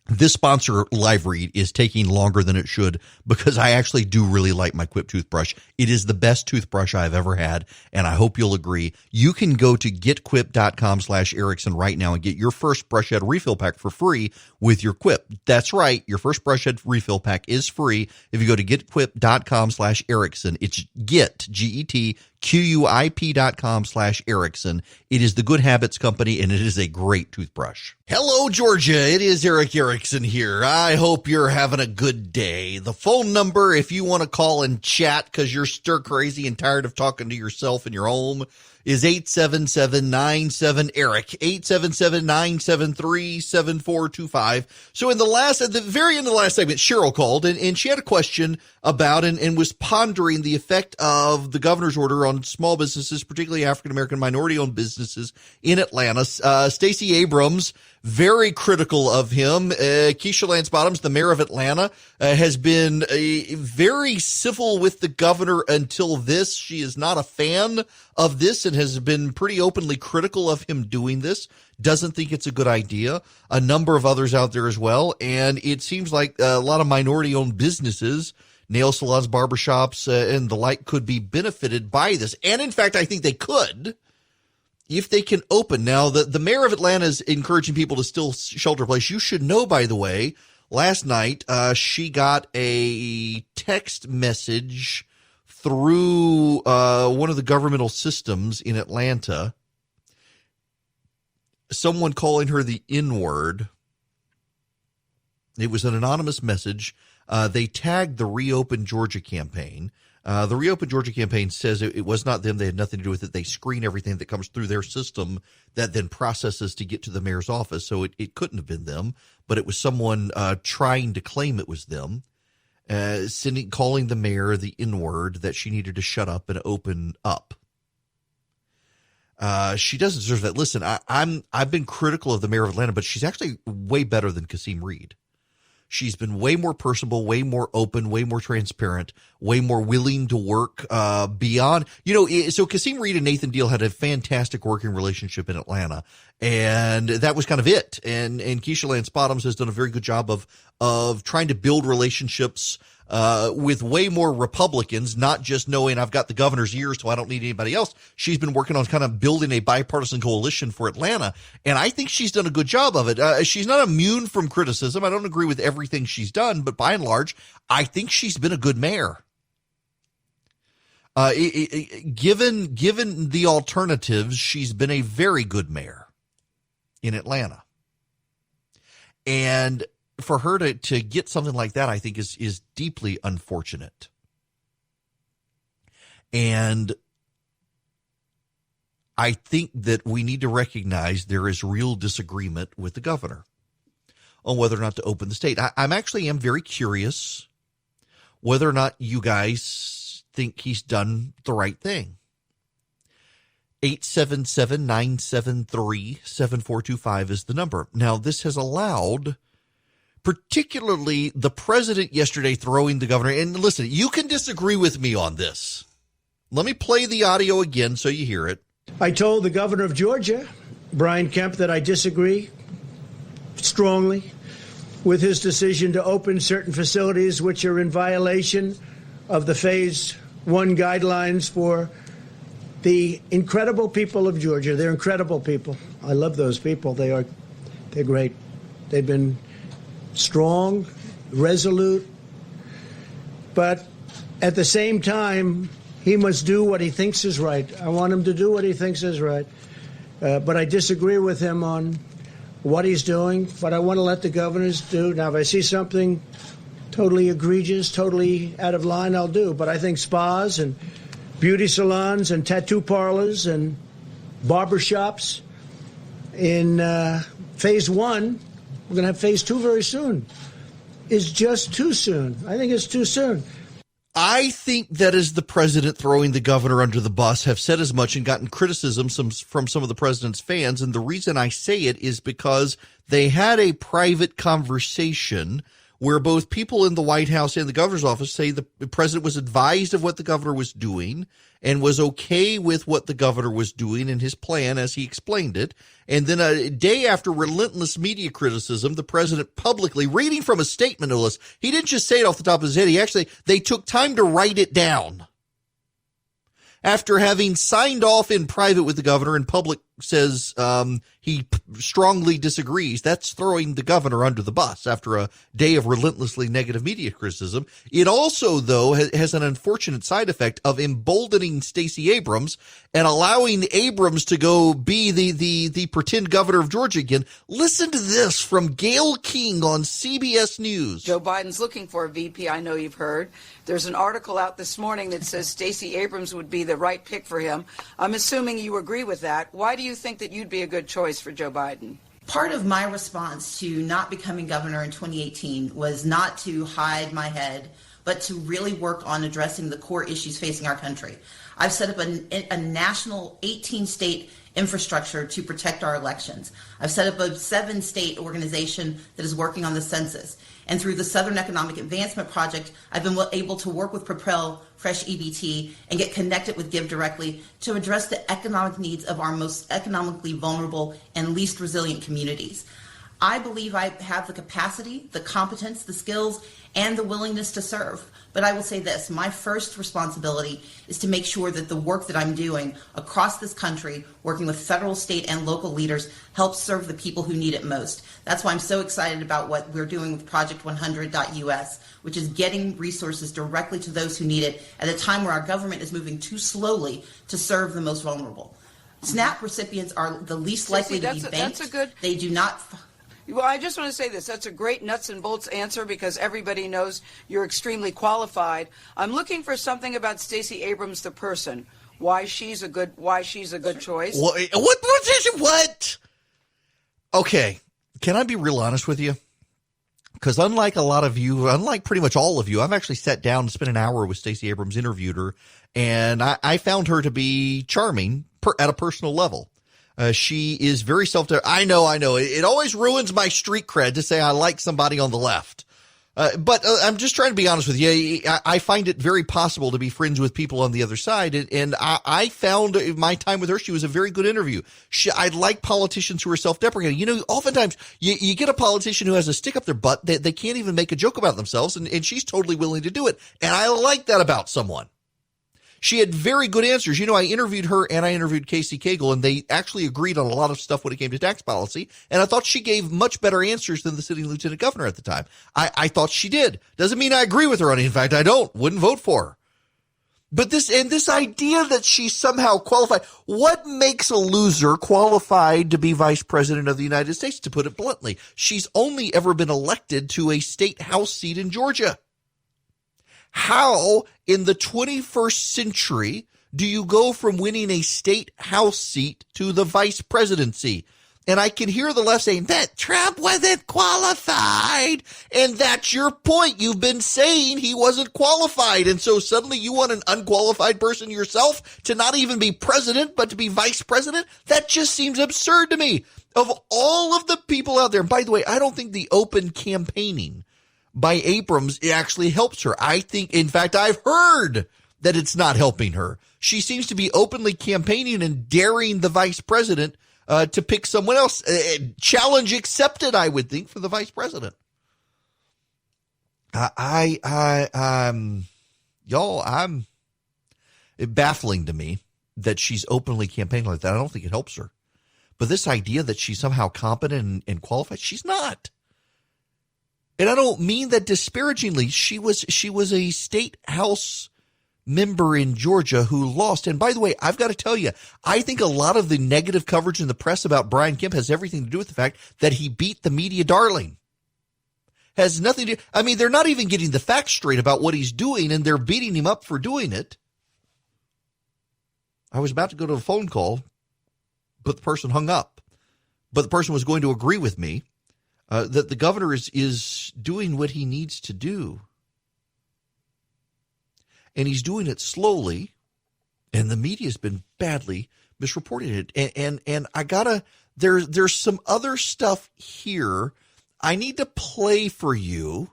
This sponsor, LIBERATE, is taking longer than it should because I actually do really like my Quip toothbrush. It is the best toothbrush I've ever had, and I hope you'll agree. You can go to getquip.com/Erickson right now and get your first brush head refill pack for free with your Quip. That's right. Your first brush head refill pack is free if you go to getquip.com/Erickson. It's GetQuip.com/Erickson. It is the Good Habits Company, and it is a great toothbrush. Hello, Georgia. It is Eric Erickson here. I hope you're having a good day. The phone number, if you want to call and chat because you're stir crazy and tired of talking to yourself in your home, is 877-97-ERIC, 877-973-7425. So at the very end of the last segment, Cheryl called, and she had a question about and was pondering the effect of the governor's order on small businesses, particularly African-American minority-owned businesses in Atlanta. Stacey Abrams, very critical of him. Keisha Lance Bottoms, the mayor of Atlanta, has been very civil with the governor until this. She is not a fan of this and has been pretty openly critical of him doing this. Doesn't think it's a good idea. A number of others out there as well. And it seems like a lot of minority-owned businesses, nail salons, barbershops, and the like, could be benefited by this. And in fact, I think they could, if they can open. Now, the mayor of Atlanta is encouraging people to still shelter in place. You should know, by the way, last night she got a text message through one of the governmental systems in Atlanta, someone calling her the N-word. It was an anonymous message. They tagged the Reopen Georgia campaign. The Reopen Georgia campaign says it was not them. They had nothing to do with it. They screen everything that comes through their system that then processes to get to the mayor's office. So it couldn't have been them, but it was someone trying to claim it was them, calling the mayor the N-word, that she needed to shut up and open up. She doesn't deserve that. Listen, I've been critical of the mayor of Atlanta, but she's actually way better than Kasim Reed. She's been way more personable, way more open, way more transparent, way more willing to work beyond, so Kasim Reed and Nathan Deal had a fantastic working relationship in Atlanta, and that was kind of it. And Keisha Lance Bottoms has done a very good job of trying to build relationships with way more Republicans, not just knowing I've got the governor's ears, so I don't need anybody else. She's been working on kind of building a bipartisan coalition for Atlanta, and I think she's done a good job of it. She's not immune from criticism. I don't agree with everything she's done, but by and large, I think she's been a good mayor. Given the alternatives, she's been a very good mayor in Atlanta. And for her to get something like that, I think is deeply unfortunate. And I think that we need to recognize there is real disagreement with the governor on whether or not to open the state. I'm very curious whether or not you guys think he's done the right thing. 877-973-7425 is the number. Now, this has allowed, particularly the president yesterday throwing the governor. And listen, you can disagree with me on this. Let me play the audio again so you hear it. I told the governor of Georgia, Brian Kemp, that I disagree strongly with his decision to open certain facilities which are in violation of the Phase 1 guidelines for the incredible people of Georgia. They're incredible people. I love those people. They're great. They've been strong, resolute, but at the same time, he must do what he thinks is right. I want him to do what he thinks is right. But I disagree with him on what he's doing, but I want to let the governors do. Now, if I see something totally egregious, totally out of line, I'll do. But I think spas and beauty salons and tattoo parlors and barbershops in Phase 1, we're going to have Phase 2 very soon, is just too soon. I think it's too soon. I think that as the president throwing the governor under the bus, have said as much and gotten criticism from some of the president's fans. And the reason I say it is because they had a private conversation where both people in the White House and the governor's office say the president was advised of what the governor was doing and was okay with what the governor was doing in his plan as he explained it. And then a day after relentless media criticism, the president publicly, reading from a statement, no less, he didn't just say it off the top of his head. They took time to write it down. After having signed off in private with the governor, in public says he strongly disagrees. That's throwing the governor under the bus after a day of relentlessly negative media criticism. It also, though, has an unfortunate side effect of emboldening Stacey Abrams and allowing Abrams to go be the pretend governor of Georgia again. Listen to this from Gayle King on CBS News. Joe Biden's looking for a VP. I know you've heard. There's an article out this morning that says Stacey Abrams would be the right pick for him. I'm assuming you agree with that. Why do you think that you'd be a good choice for Joe Biden? Part of my response to not becoming governor in 2018 was not to hide my head, but to really work on addressing the core issues facing our country. I've set up a national 18-state infrastructure to protect our elections. I've set up a 7-state organization that is working on the census. And through the Southern Economic Advancement Project, I've been able to work with Propel, Fresh EBT, and get connected with Give Directly to address the economic needs of our most economically vulnerable and least resilient communities. I believe I have the capacity, the competence, the skills, and the willingness to serve. But I will say this, my first responsibility is to make sure that the work that I'm doing across this country, working with federal, state, and local leaders, helps serve the people who need it most. That's why I'm so excited about what we're doing with Project 100.us, which is getting resources directly to those who need it at a time where our government is moving too slowly to serve the most vulnerable. SNAP recipients are the least likely to be banked. They do not... Well, I just want to say this. That's a great nuts and bolts answer because everybody knows you're extremely qualified. I'm looking for something about Stacey Abrams, the person. Why she's a good choice. What? Okay. Can I be real honest with you? Because unlike a lot of you, unlike pretty much all of you, I've actually sat down and spent an hour with Stacey Abrams, interviewed her, and I found her to be charming at a personal level. She is very I know. It always ruins my street cred to say I like somebody on the left. But I'm just trying to be honest with you. I find it very possible to be friends with people on the other side. And I found my time with her, she was a very good interview. I like politicians who are self-deprecating. You know, oftentimes you get a politician who has a stick up their butt. They can't even make a joke about themselves. And she's totally willing to do it. And I like that about someone. She had very good answers. You know, I interviewed her and I interviewed Casey Cagle, and they actually agreed on a lot of stuff when it came to tax policy. And I thought she gave much better answers than the sitting lieutenant governor at the time. I thought she did. Doesn't mean I agree with her on it. In fact, I wouldn't vote for her. But this idea that she's somehow qualified, what makes a loser qualified to be vice president of the United States, to put it bluntly? She's only ever been elected to a state house seat in Georgia. How in the 21st century do you go from winning a state house seat to the vice presidency? And I can hear the left saying that Trump wasn't qualified. And that's your point. You've been saying he wasn't qualified. And so suddenly you want an unqualified person yourself to not even be president, but to be vice president? That just seems absurd to me. Of all of the people out there, and by the way, I don't think the open campaigning by Abrams, it actually helps her. I think, in fact, I've heard that it's not helping her. She seems to be openly campaigning and daring the vice president to pick someone else. Challenge accepted, I would think, for the vice president. It's baffling to me that she's openly campaigning like that. I don't think it helps her. But this idea that she's somehow competent and qualified, she's not. And I don't mean that disparagingly. She was a state house member in Georgia who lost. And by the way, I've got to tell you, I think a lot of the negative coverage in the press about Brian Kemp has everything to do with the fact that he beat the media darling. Has nothing to, I mean, they're not even getting the facts straight about what he's doing, and they're beating him up for doing it. I was about to go to a phone call, but the person hung up. But the person was going to agree with me. That the governor is doing what he needs to do. And he's doing it slowly, and the media has been badly misreporting it. And I gotta, there's some other stuff here I need to play for you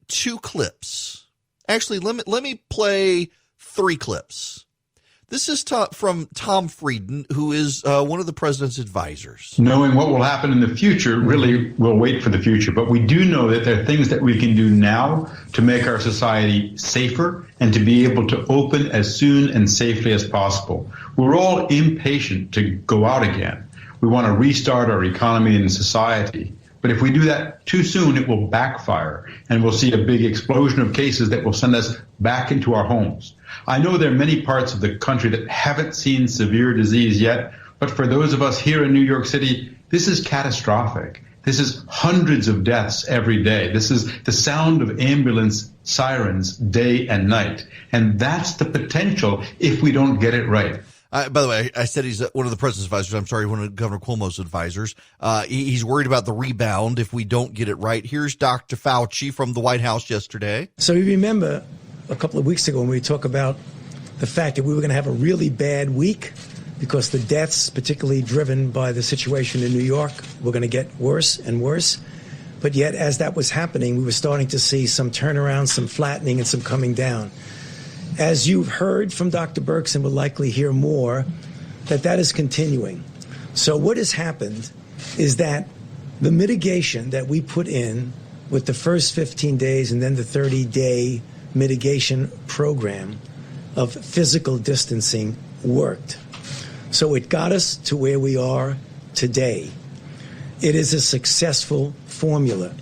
two clips. Actually, let me play three clips. This is from Tom Frieden, who is one of the president's advisors. Knowing what will happen in the future, really, we'll wait for the future. But we do know that there are things that we can do now to make our society safer and to be able to open as soon and safely as possible. We're all impatient to go out again. We want to restart our economy and society. But if we do that too soon, it will backfire, and we'll see a big explosion of cases that will send us back into our homes. I know there are many parts of the country that haven't seen severe disease yet, but for those of us here in New York City, this is catastrophic. This is hundreds of deaths every day. This is the sound of ambulance sirens day and night. And that's the potential if we don't get it right. By the way, I said he's one of the president's advisors. I'm sorry, one of Governor Cuomo's advisors. He's worried about the rebound if we don't get it right. Here's Dr. Fauci from the White House yesterday. So you remember a couple of weeks ago when we talked about the fact that we were going to have a really bad week because the deaths, particularly driven by the situation in New York, were going to get worse and worse. But yet, as that was happening, we were starting to see some turnaround, some flattening, and some coming down. As you've heard from Dr. Birx and will likely hear more, that is continuing. So what has happened is that the mitigation that we put in with the first 15 days and then the 30-day mitigation program of physical distancing worked. So it got us to where we are today. It is a successful formula.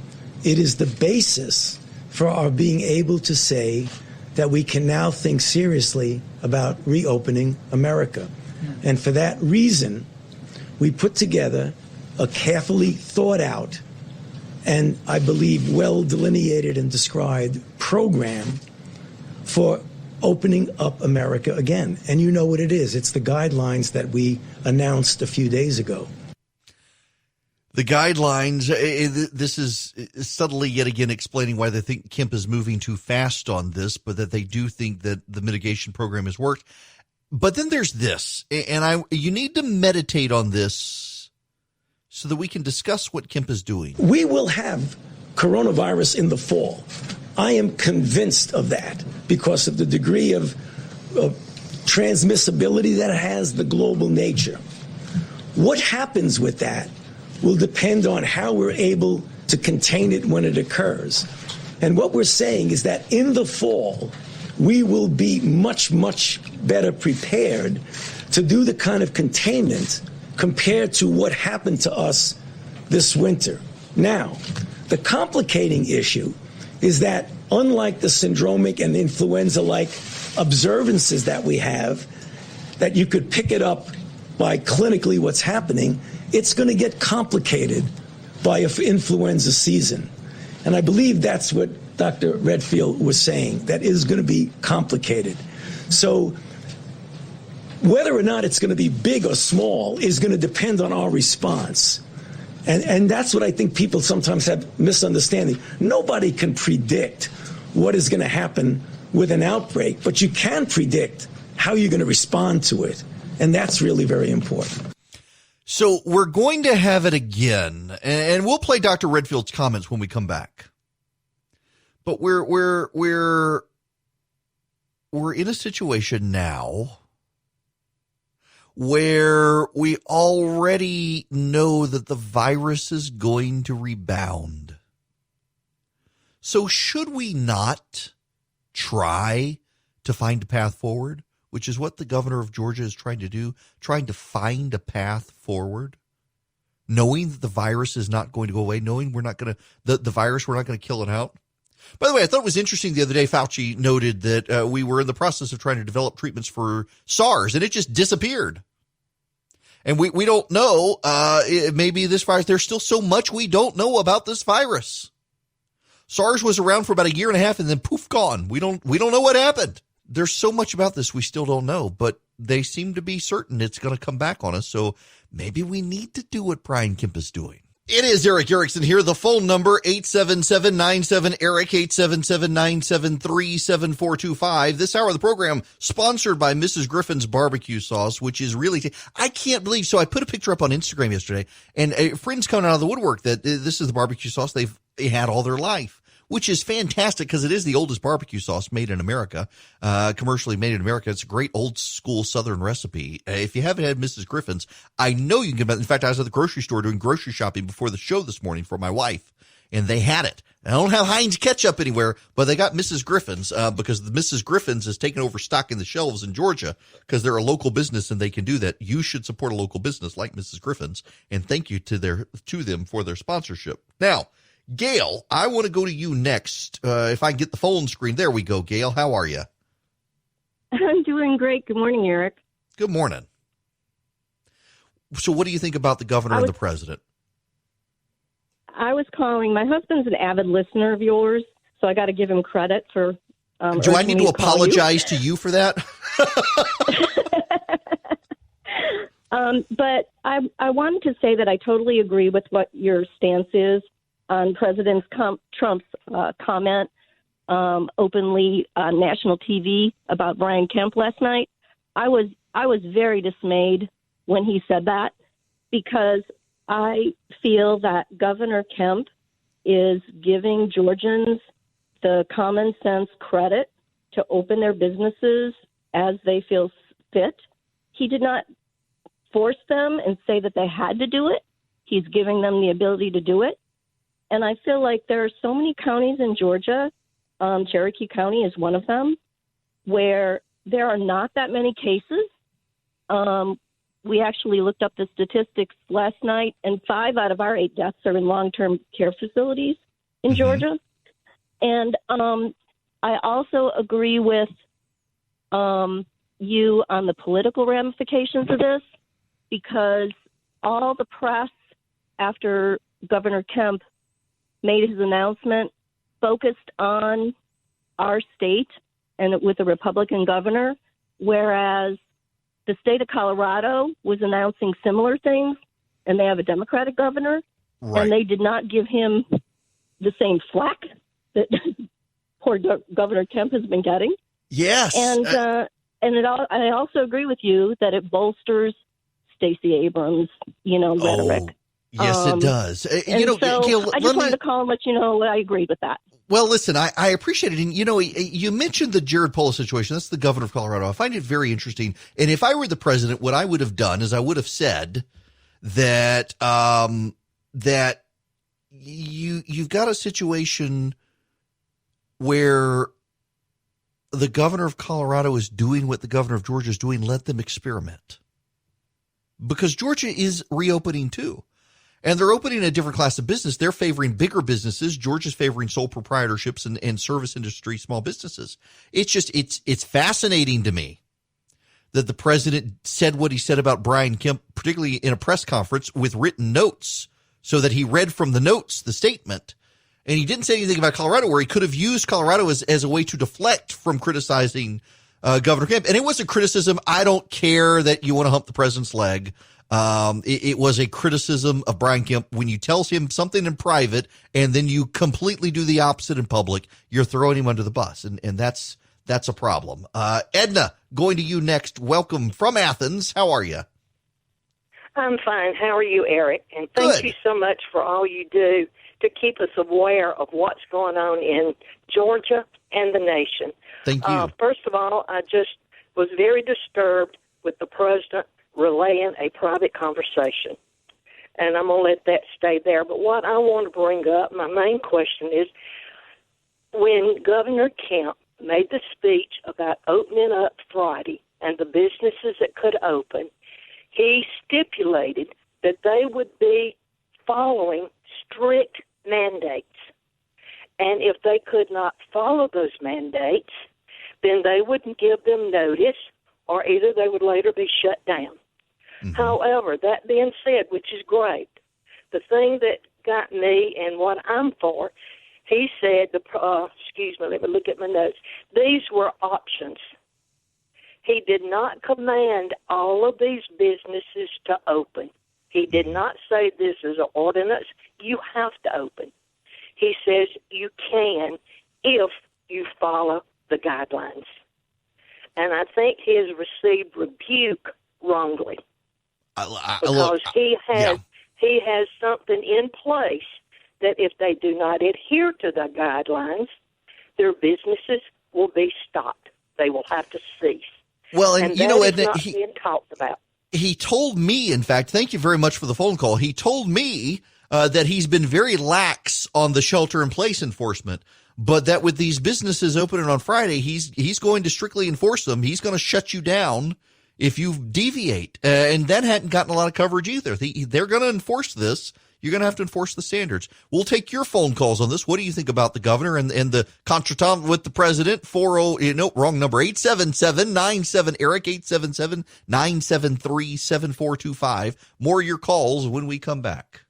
It is the basis for our being able to say that we can now think seriously about reopening America. And for that reason, we put together a carefully thought out and I believe well delineated and described program for opening up America again. And you know what it is. It's the guidelines that we announced a few days ago. The guidelines, this is subtly yet again explaining why they think Kemp is moving too fast on this, but that they do think that the mitigation program has worked. But then there's this, and you need to meditate on this so that we can discuss what Kemp is doing. We will have coronavirus in the fall. I am convinced of that because of the degree of transmissibility that it has, the global nature. What happens with that will depend on how we're able to contain it when it occurs. And what we're saying is that in the fall, we will be much, much better prepared to do the kind of containment compared to what happened to us this winter. Now, the complicating issue is that unlike the syndromic and influenza-like observances that we have, that you could pick it up by clinically what's happening, it's going to get complicated by an influenza season. And I believe that's what Dr. Redfield was saying, that is going to be complicated. So whether or not it's going to be big or small is going to depend on our response. And that's what I think people sometimes have misunderstanding. Nobody can predict what is going to happen with an outbreak, but you can predict how you're going to respond to it. And that's really very important. So we're going to have it again, and we'll play Dr. Redfield's comments when we come back. But we're in a situation now where we already know that the virus is going to rebound. So should we not try to find a path forward, which is what the governor of Georgia is trying to do, trying to find a path forward, knowing that the virus is not going to go away, knowing we're not going to, the virus, we're not going to kill it out? By the way, I thought it was interesting the other day, Fauci noted that we were in the process of trying to develop treatments for SARS, and it just disappeared. And we don't know, maybe this virus, there's still so much we don't know about this virus. SARS was around for about a year and a half and then poof, gone. We don't know what happened. There's so much about this we still don't know, but they seem to be certain it's going to come back on us. So maybe we need to do what Brian Kemp is doing. It is Eric Erickson here. The phone number, 877-97-ERIC, 877-973-7425. This hour of the program sponsored by Mrs. Griffin's Barbecue Sauce, which is really, I can't believe. So I put a picture up on Instagram yesterday, and friends coming out of the woodwork that this is the barbecue sauce they've had all their life. which is fantastic because it is the oldest barbecue sauce made in America, commercially made in America. It's a great old school Southern recipe. If you haven't had Mrs. Griffin's, I know you can get it. In fact, I was at the grocery store doing grocery shopping before the show this morning for my wife, and they had it. I don't have Heinz ketchup anywhere, but they got Mrs. Griffin's because the Mrs. Griffin's is taking over stocking the shelves in Georgia because they're a local business and they can do that. You should support a local business like Mrs. Griffin's, and thank you to them for their sponsorship. Now, Gail, I want to go to you next. If I can get the phone screen. There we go, Gail. How are you? I'm doing great. Good morning, Eric. Good morning. So what do you think about the governor and the president? I was calling. My husband's an avid listener of yours, so I got to give him credit for. Do I need to apologize to you for that? But I wanted to say that I totally agree with what your stance is on President Trump's comment openly on national TV about Brian Kemp last night. I was very dismayed when he said that because I feel that Governor Kemp is giving Georgians the common sense credit to open their businesses as they feel fit. He did not force them and say that they had to do it. He's giving them the ability to do it. And I feel like there are so many counties in Georgia, Cherokee County is one of them, where there are not that many cases. We actually looked up the statistics last night, and 5 out of our 8 deaths are in long-term care facilities in Georgia. And I also agree with you on the political ramifications of this, because all the press after Governor Kemp made his announcement focused on our state and with a Republican governor, whereas the state of Colorado was announcing similar things, and they have a Democratic governor, and they did not give him the same flack that poor Governor Kemp has been getting. Yes. And I also agree with you that it bolsters Stacey Abrams, rhetoric. Yes, it does. So Gail, I just wanted to call and let you know I agreed with that. Well, listen, I appreciate it. And, you mentioned the Jared Polis situation. That's the governor of Colorado. I find it very interesting. And if I were the president, what I would have done is I would have said that that you've got a situation where the governor of Colorado is doing what the governor of Georgia is doing. Let them experiment. Because Georgia is reopening too. And they're opening a different class of business. They're favoring bigger businesses. Georgia's favoring sole proprietorships and service industry, small businesses. It's fascinating to me that the president said what he said about Brian Kemp, particularly in a press conference with written notes, so that he read from the notes, the statement. And he didn't say anything about Colorado, where he could have used Colorado as a way to deflect from criticizing Governor Kemp. And it wasn't criticism. I don't care that you want to hump the president's leg. It was a criticism of Brian Kemp. When you tell him something in private and then you completely do the opposite in public, you're throwing him under the bus. And that's a problem. Edna, going to you next. Welcome from Athens. How are you? I'm fine. How are you, Eric? And thank you so much for all you do to keep us aware of what's going on in Georgia and the nation. Thank you. First of all, I just was very disturbed with the president relaying a private conversation. And I'm going to let that stay there. But what I want to bring up, my main question is, when Governor Kemp made the speech about opening up Friday and the businesses that could open, he stipulated that they would be following strict mandates. And if they could not follow those mandates, then they wouldn't give them notice, or either they would later be shut down. Mm-hmm. However, that being said, which is great, the thing that got me and what I'm for, he said, excuse me, let me look at my notes. These were options. He did not command all of these businesses to open. He did not say this is an ordinance. You have to open. He says you can if you follow the guidelines. And I think he has received rebuke wrongly because he has something in place that if they do not adhere to the guidelines, their businesses will be stopped. They will have to cease. Well, and you that know, is Edna, not being talked about. He told me, in fact, thank you very much for the phone call. He told me that he's been very lax on the shelter-in-place enforcement, but that with these businesses opening on Friday, he's going to strictly enforce them. He's going to shut you down if you deviate. And that hadn't gotten a lot of coverage either. They're going to enforce this. You're going to have to enforce the standards. We'll take your phone calls on this. What do you think about the governor and the contretemps with the president? Wrong number, 877-97-ERIC, 877-973-7425. More of your calls when we come back.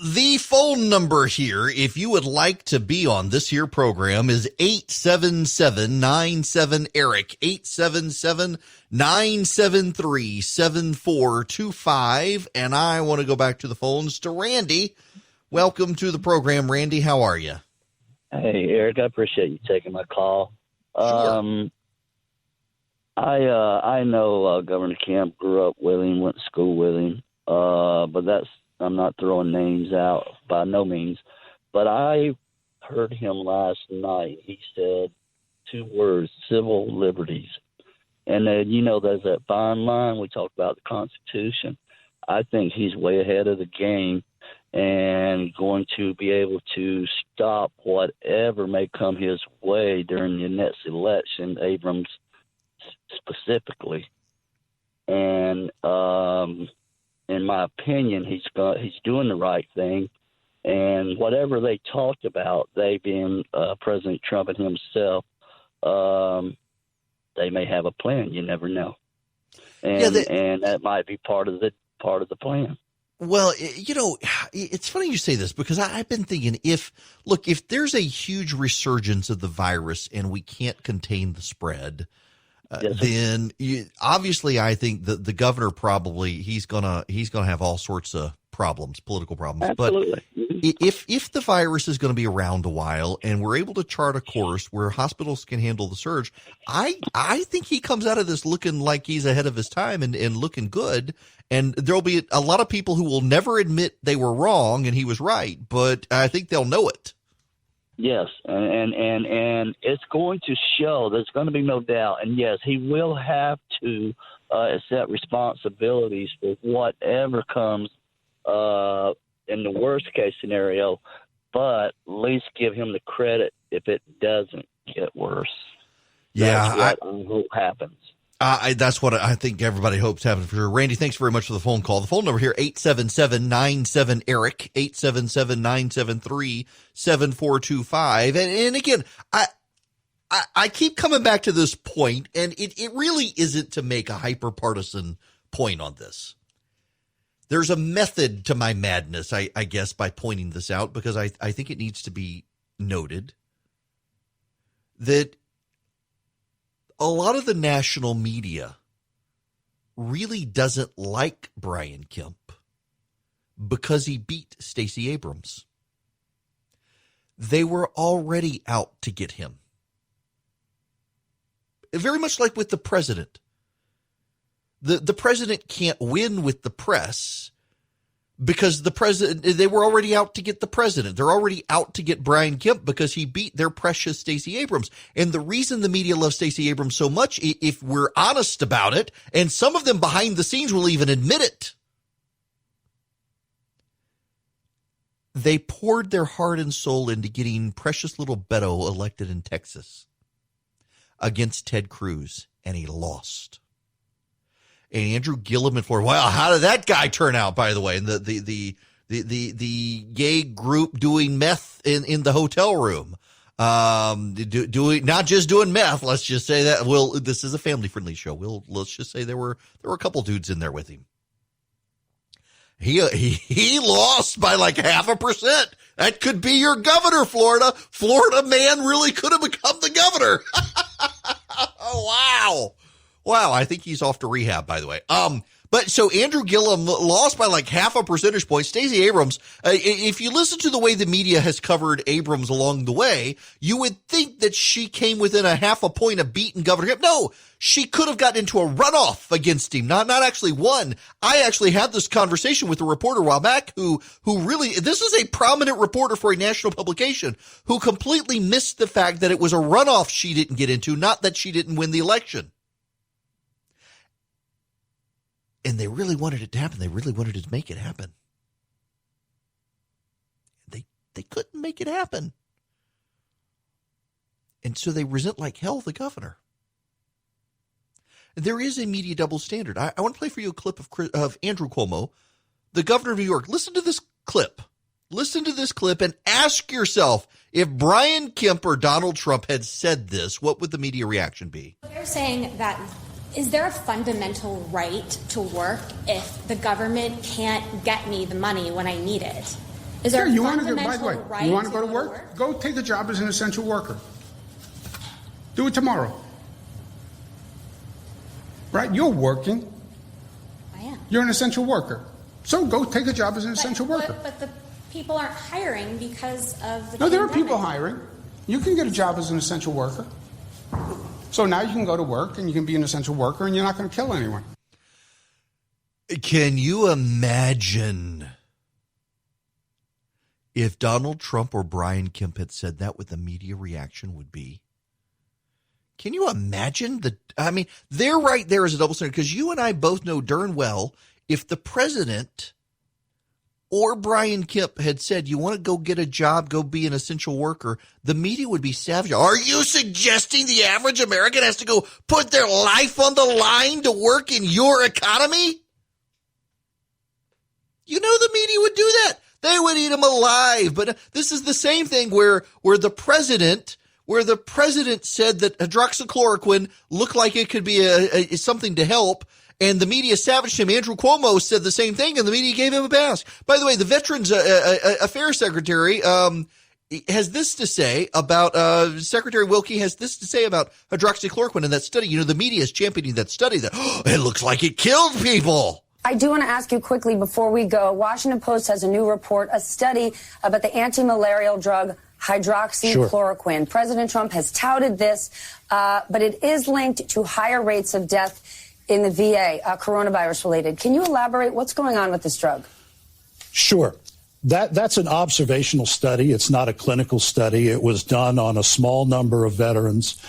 The phone number here, if you would like to be on this here program, is 877-97-ERIC, 877-973-7425. And I want to go back to the phones to Randy. Welcome to the program, Randy. How are you? Hey, Eric, I appreciate you taking my call. Sure. I know Governor Kemp, grew up with him, went to school with him, but I'm not throwing names out by no means. But I heard him last night. He said 2 words, civil liberties. And there's that fine line. We talked about the Constitution. I think he's way ahead of the game and going to be able to stop whatever may come his way during the next election, Abrams specifically. And in my opinion, he's doing the right thing. And whatever they talked about, they being President Trump and himself, they may have a plan. You never know, and that might be part of the plan. Well, it's funny you say this because I've been thinking if there's a huge resurgence of the virus and we can't contain the spread, then obviously I think the governor probably he's gonna have all sorts of problems, political problems. Absolutely. But if the virus is going to be around a while and we're able to chart a course where hospitals can handle the surge, I think he comes out of this looking like he's ahead of his time and looking good. And there'll be a lot of people who will never admit they were wrong and he was right, but I think they'll know it. Yes, and it's going to show. There's going to be no doubt. And yes, he will have to accept responsibilities for whatever comes in the worst case scenario, but at least give him the credit if it doesn't get worse. Yeah, that's what I hope happens. That's what I think everybody hopes happens for sure. Randy, thanks very much for the phone call. The phone number here, 877-97-ERIC, 877-973-7425. And again, I keep coming back to this point, and it really isn't to make a hyper-partisan point on this. There's a method to my madness, I guess, by pointing this out, because I think it needs to be noted that a lot of the national media really doesn't like Brian Kemp because he beat Stacey Abrams. They were already out to get him. Very much like with the president. The president can't win with the press because they were already out to get the president. They're already out to get Brian Kemp because he beat their precious Stacey Abrams. And the reason the media loves Stacey Abrams so much, if we're honest about it, and some of them behind the scenes will even admit it, they poured their heart and soul into getting precious little Beto elected in Texas against Ted Cruz, and he lost. And Andrew Gillum in Florida. Wow, how did that guy turn out, by the way? And the gay group doing meth in the hotel room. Doing not just doing meth, let's just say that. Well, this is a family-friendly show. Let's just say there were a couple dudes in there with him. He lost by like 0.5%. That could be your governor, Florida. Florida man really could have become the governor. Oh, wow. Wow, I think he's off to rehab, by the way. But so Andrew Gillum lost by like half a percentage point. Stacey Abrams, if you listen to the way the media has covered Abrams along the way, you would think that she came within a half a point of beating Governor Kemp. No, she could have gotten into a runoff against him, not actually won. I actually had this conversation with a reporter a while back who really, this is a prominent reporter for a national publication, who completely missed the fact that it was a runoff she didn't get into, not that she didn't win the election. And they really wanted it to happen. They really wanted to make it happen. They couldn't make it happen. And so they resent like hell the governor. There is a media double standard. I want to play for you a clip of Andrew Cuomo, the governor of New York. Listen to this clip. Listen to this clip and ask yourself, if Brian Kemp or Donald Trump had said this, what would the media reaction be? They're saying that, is there a fundamental right to work if the government can't get me the money when I need it? Is there a fundamental right you want to go to work? Go take a job as an essential worker. Do it tomorrow. Right? You're working. I am. You're an essential worker. So go take a job as an essential worker. But the people aren't hiring because of the No, there are people hiring. You can get a job as an essential worker. So now you can go to work and you can be an essential worker and you're not going to kill anyone. Can you imagine if Donald Trump or Brian Kemp had said that, what the media reaction would be? Can you imagine they're right there as a double standard, because you and I both know darn well if the president or Brian Kemp had said, you want to go get a job, go be an essential worker, the media would be savage. Are you suggesting the average American has to go put their life on the line to work in your economy? You know the media would do that. They would eat them alive. But this is the same thing where the president said that hydroxychloroquine looked like it could be something to help, and the media savaged him. Andrew Cuomo said the same thing, and the media gave him a pass. By the way, the Veterans Affairs Secretary has this to say about Secretary Wilkie has this to say about hydroxychloroquine in that study. You know, the media is championing that study that it looks like it killed people. I do want to ask you quickly before we go. Washington Post has a new report, a study about the anti-malarial drug hydroxychloroquine. Sure. President Trump has touted this, but it is linked to higher rates of death in the VA, coronavirus related. Can you elaborate what's going on with this drug? Sure. That's an observational study. It's not a clinical study. It was done on a small number of veterans,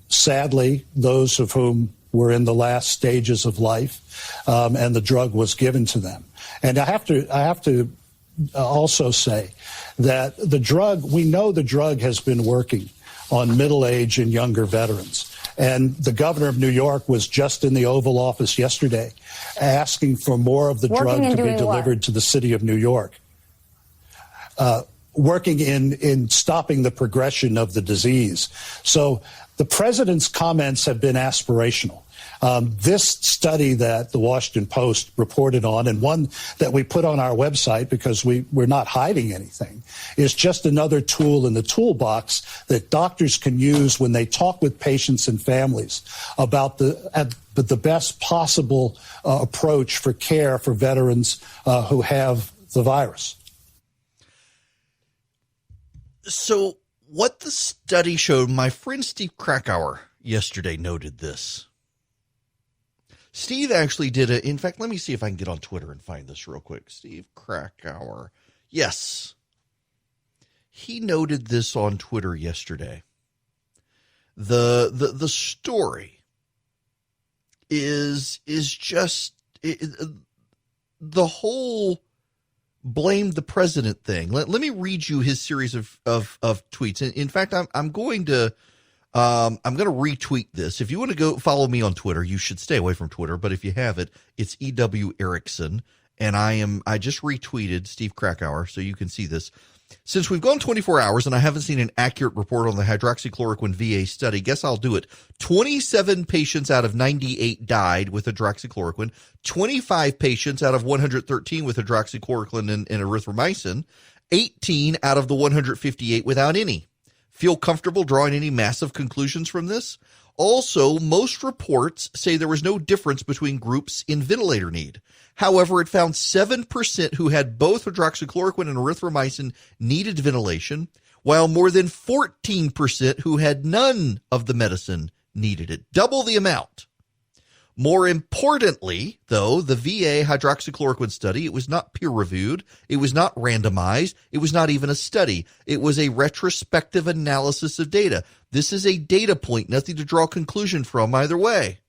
sadly, those of whom were in the last stages of life, and the drug was given to them. And I have to also say that we know the drug has been working on middle-aged and younger veterans. And the governor of New York was just in the Oval Office yesterday asking for more of the drug to be delivered to the city of New York. Working in stopping the progression of the disease. So the president's comments have been aspirational. This study that the Washington Post reported on, and one that we put on our website because we're not hiding anything, is just another tool in the toolbox that doctors can use when they talk with patients and families about the best possible approach for care for veterans who have the virus. So what the study showed, my friend Steve Krakauer yesterday noted this. Steve actually did it. In fact, let me see if I can get on Twitter and find this real quick. Steve Krakauer. Yes. He noted this on Twitter yesterday. The story is just the whole blame the president thing. Let me read you his series of tweets. In fact, I'm going to retweet this. If you want to go follow me on Twitter, you should stay away from Twitter. But if you have it, it's EW Erickson. And I just retweeted Steve Krakauer so you can see this. Since we've gone 24 hours and I haven't seen an accurate report on the hydroxychloroquine VA study, guess I'll do it. 27 patients out of 98 died with hydroxychloroquine. 25 patients out of 113 with hydroxychloroquine and erythromycin. 18 out of the 158 without any. Feel comfortable drawing any massive conclusions from this? Also, most reports say there was no difference between groups in ventilator need. However, it found 7% who had both hydroxychloroquine and erythromycin needed ventilation, while more than 14% who had none of the medicine needed it. Double the amount. More importantly, though, the VA hydroxychloroquine study, it was not peer-reviewed, it was not randomized, it was not even a study. It was a retrospective analysis of data. This is a data point, nothing to draw a conclusion from either way.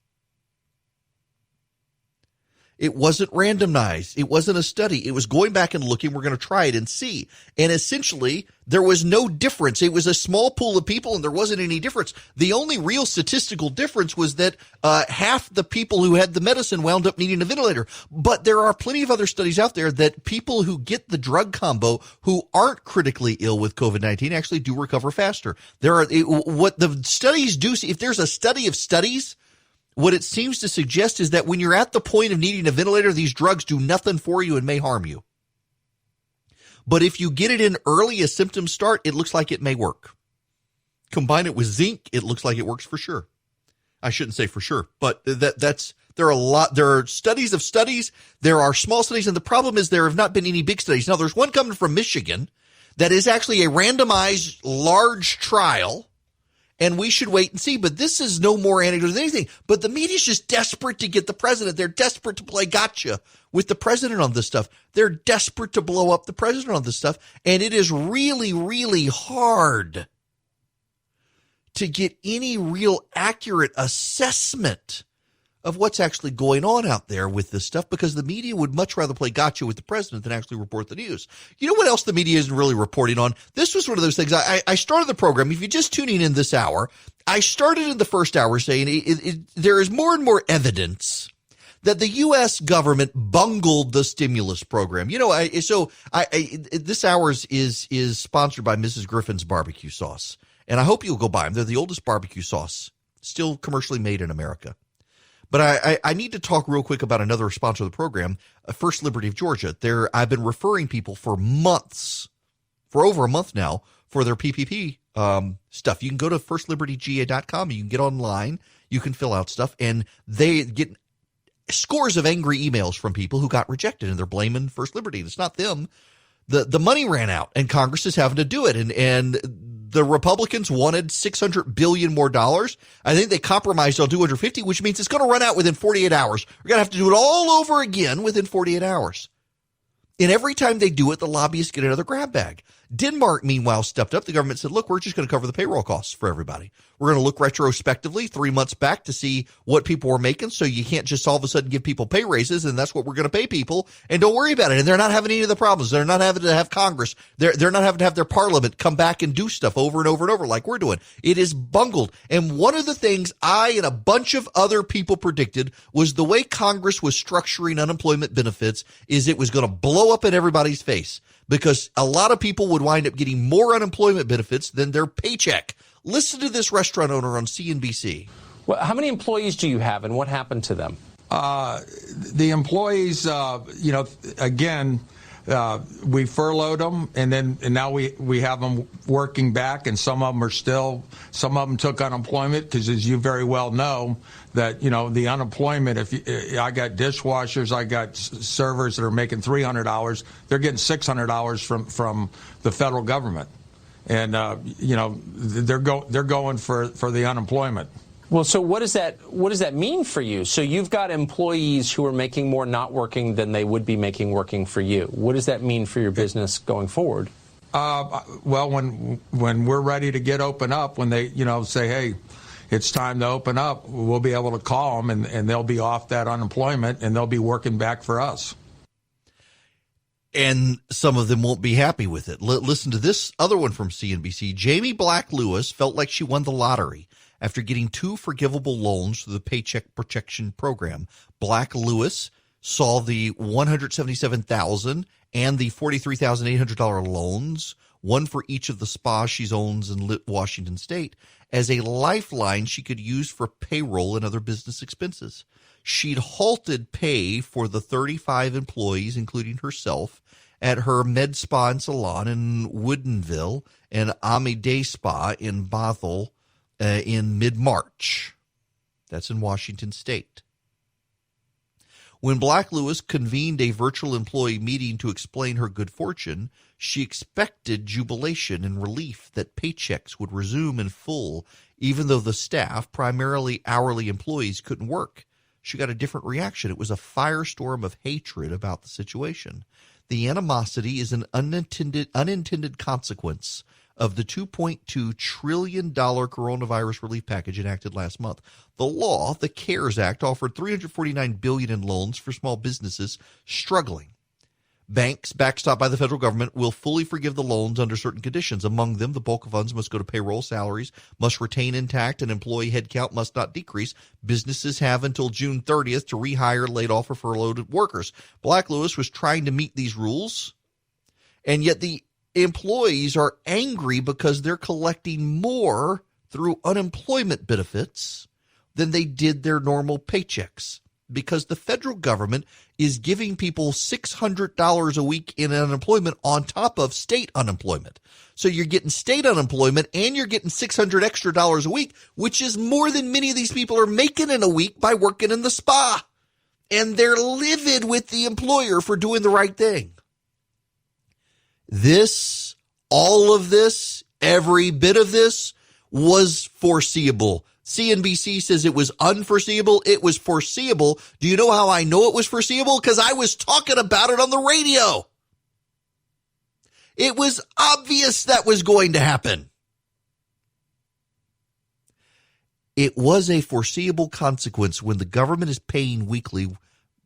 It wasn't randomized. It wasn't a study. It was going back and looking. We're going to try it and see. And essentially, there was no difference. It was a small pool of people, and there wasn't any difference. The only real statistical difference was that half the people who had the medicine wound up needing a ventilator. But there are plenty of other studies out there that people who get the drug combo who aren't critically ill with COVID-19 actually do recover faster. What the studies do, if there's a study of studies, what it seems to suggest is that when you're at the point of needing a ventilator, these drugs do nothing for you and may harm you. But if you get it in early as symptoms start, it looks like it may work. Combine it with zinc, it looks like it works for sure. I shouldn't say for sure, but there are studies of studies, there are small studies, and the problem is there have not been any big studies. Now, there's one coming from Michigan that is actually a randomized large trial, and we should wait and see. But this is no more anecdote than anything. But the media's just desperate to get the president. They're desperate to play gotcha with the president on this stuff. They're desperate to blow up the president on this stuff. And it is really, really hard to get any real accurate assessment of what's actually going on out there with this stuff, because the media would much rather play gotcha with the president than actually report the news. You know what else the media isn't really reporting on? This was one of those things. I started the program. If you're just tuning in this hour, I started in the first hour saying there is more and more evidence that the U.S. government bungled the stimulus program. You know, this hour is sponsored by Mrs. Griffin's barbecue sauce, and I hope you'll go buy them. They're the oldest barbecue sauce still commercially made in America. But I need to talk real quick about another sponsor of the program, First Liberty of Georgia. I've been referring people for months, for over a month now, for their PPP stuff. You can go to firstlibertyga.com. You can get online. You can fill out stuff. And they get scores of angry emails from people who got rejected, and they're blaming First Liberty. It's not them. The money ran out, and Congress is having to do it. And the Republicans wanted $600 billion more dollars. I think they compromised on $250, which means it's going to run out within 48 hours. We're going to have to do it all over again within 48 hours. And every time they do it, the lobbyists get another grab bag. Denmark, meanwhile, stepped up. The government said, look, we're just going to cover the payroll costs for everybody. We're going to look retrospectively 3 months back to see what people were making, so you can't just all of a sudden give people pay raises, and that's what we're going to pay people, and don't worry about it. And they're not having any of the problems. They're not having to have Congress. They're not having to have their parliament come back and do stuff over and over and over like we're doing. It is bungled. And one of the things I and a bunch of other people predicted was the way Congress was structuring unemployment benefits is it was going to blow up in everybody's face, because a lot of people would wind up getting more unemployment benefits than their paycheck. Listen to this restaurant owner on CNBC. Well, how many employees do you have, and what happened to them? The employees, again, we furloughed them, and now we have them working back, and some of them took unemployment, because as you very well know, that, the unemployment, I got dishwashers, I got servers that are making $300, they're getting $600 from the federal government. And, they're going for the unemployment. Well, so what does that mean for you? So you've got employees who are making more not working than they would be making working for you. What does that mean for your business going forward? Well, when we're ready to get open up, when they, say, hey, it's time to open up, we'll be able to call them, and they'll be off that unemployment, and they'll be working back for us. And some of them won't be happy with it. Listen to this other one from CNBC. Jamie Black Lewis felt like she won the lottery after getting 2 forgivable loans through the Paycheck Protection Program. Black Lewis saw the $177,000 and the $43,800 loans, one for each of the spas she owns in Washington State, as a lifeline she could use for payroll and other business expenses. She'd halted pay for the 35 employees, including herself, at her med spa and salon in Woodinville and Ami Day Spa in Bothell in mid-March. That's in Washington State. When Black Lewis convened a virtual employee meeting to explain her good fortune, she expected jubilation and relief that paychecks would resume in full, even though the staff, primarily hourly employees, couldn't work. She got a different reaction. It was a firestorm of hatred about the situation. The animosity is an unintended consequence of the $2.2 trillion coronavirus relief package enacted last month. The law, the CARES Act, offered $349 billion in loans for small businesses struggling. Banks, backstopped by the federal government, will fully forgive the loans under certain conditions. Among them, the bulk of funds must go to payroll, salaries must retain intact, and employee headcount must not decrease. Businesses have until June 30th to rehire laid off or furloughed workers. Black Lewis was trying to meet these rules, and yet the employees are angry because they're collecting more through unemployment benefits than they did their normal paychecks, because the federal government is giving people $600 a week in unemployment on top of state unemployment. So you're getting state unemployment and you're getting $600 extra a week, which is more than many of these people are making in a week by working in the spa. And they're livid with the employer for doing the right thing. This, all of this, every bit of this was foreseeable. CNBC says it was unforeseeable. It was foreseeable. Do you know how I know it was foreseeable? Because I was talking about it on the radio. It was obvious that was going to happen. It was a foreseeable consequence when the government is paying weekly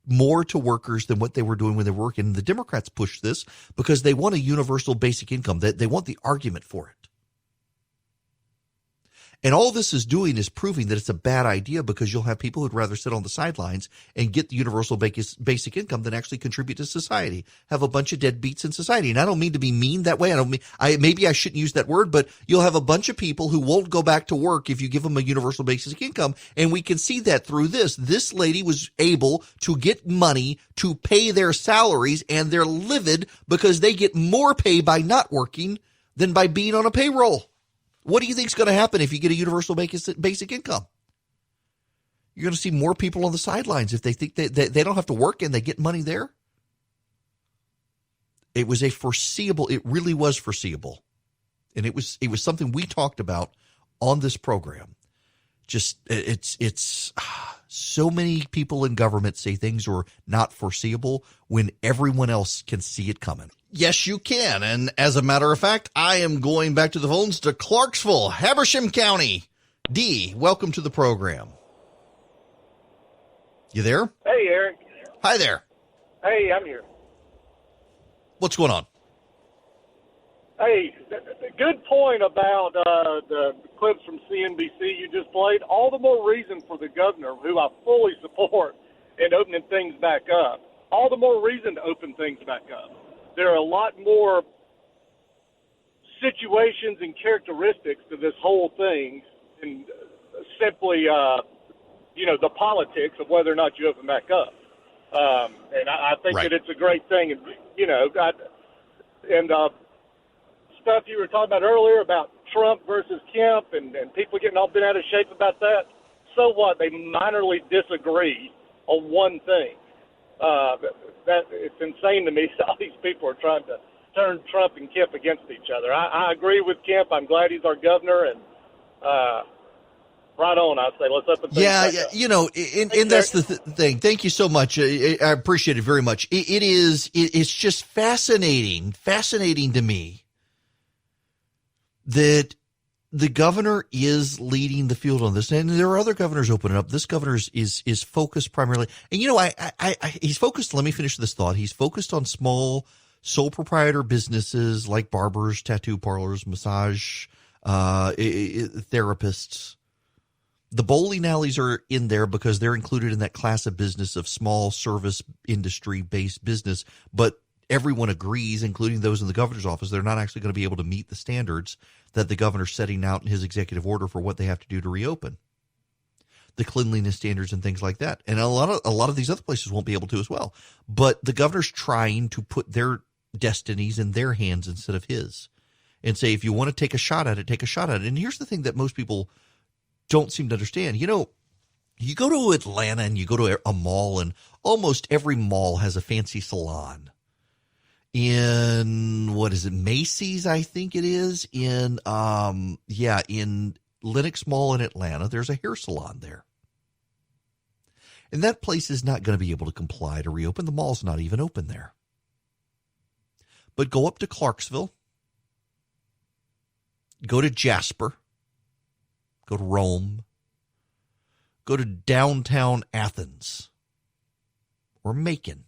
more to workers than what they were doing when they were working. And the Democrats push this because they want a universal basic income. They want the argument for it. And all this is doing is proving that it's a bad idea, because you'll have people who'd rather sit on the sidelines and get the universal basic income than actually contribute to society. Have a bunch of deadbeats in society. And I don't mean to be mean that way. Maybe I shouldn't use that word, but you'll have a bunch of people who won't go back to work if you give them a universal basic income. And we can see that through this. This lady was able to get money to pay their salaries, and they're livid because they get more pay by not working than by being on a payroll. What do you think is going to happen if you get a universal basic income? You're going to see more people on the sidelines if they think they don't have to work and they get money there. It was it really was foreseeable. And it was something we talked about on this program. Just it's so many people in government say things are not foreseeable when everyone else can see it coming. Yes, you can. And as a matter of fact, I am going back to the phones to Clarksville, Habersham County. D, welcome to the program. You there? Hey, Eric. Hi there. Hey, I'm here. What's going on? Hey, good point about the clips from CNBC you just played. All the more reason for the governor, who I fully support, in opening things back up. All the more reason to open things back up. There are a lot more situations and characteristics to this whole thing than simply, the politics of whether or not you open back up. And I think that it's a great thing. And, stuff you were talking about earlier about Trump versus Kemp and people getting all bent out of shape about that. So what? They minorly disagree on one thing. That it's insane to me. All these people are trying to turn Trump and Kemp against each other. I agree with Kemp. I'm glad he's our governor, and right on. I say let's up and and that's the thing. Thank you so much. I appreciate it very much. It's just fascinating to me that the governor is leading the field on this, and there are other governors opening up. This governor is focused primarily, and he's focused. Let me finish this thought. He's focused on small sole proprietor businesses like barbers, tattoo parlors, massage therapists. The bowling alleys are in there because they're included in that class of business of small service industry based business, but everyone agrees, including those in the governor's office, they're not actually going to be able to meet the standards that the governor's setting out in his executive order for what they have to do to reopen. The cleanliness standards and things like that. And a lot of these other places won't be able to as well. But the governor's trying to put their destinies in their hands instead of his, and say, if you want to take a shot at it, take a shot at it. And here's the thing that most people don't seem to understand. You go to Atlanta and you go to a mall, and almost every mall has a fancy salon. In, what is it, Macy's, I think it is, in Lenox Mall in Atlanta, there's a hair salon there. And that place is not going to be able to comply to reopen. The mall's not even open there. But go up to Clarksville, go to Jasper, go to Rome, go to downtown Athens or Macon.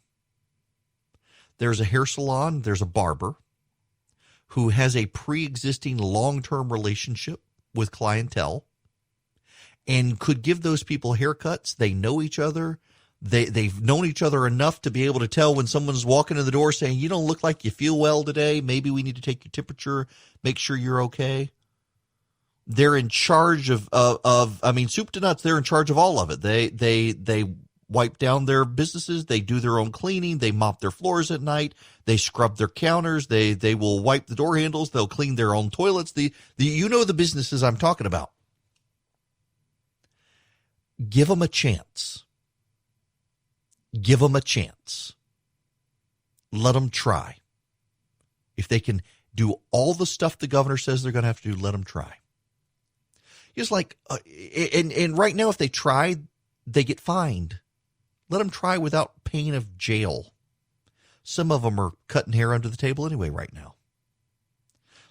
There's a hair salon, there's a barber who has a pre-existing long-term relationship with clientele and could give those people haircuts. They know each other. They've known each other enough to be able to tell when someone's walking in the door saying, you don't look like you feel well today. Maybe we need to take your temperature, make sure you're okay. They're in charge of soup to nuts. They're in charge of all of it. They wipe down their businesses. They do their own cleaning. They mop their floors at night. They scrub their counters. They will wipe the door handles. They'll clean their own toilets. The businesses I'm talking about. Give them a chance. Give them a chance. Let them try. If they can do all the stuff the governor says they're going to have to do, let them try. It's like, and right now, if they try, they get fined. Let them try without pain of jail. Some of them are cutting hair under the table anyway right now.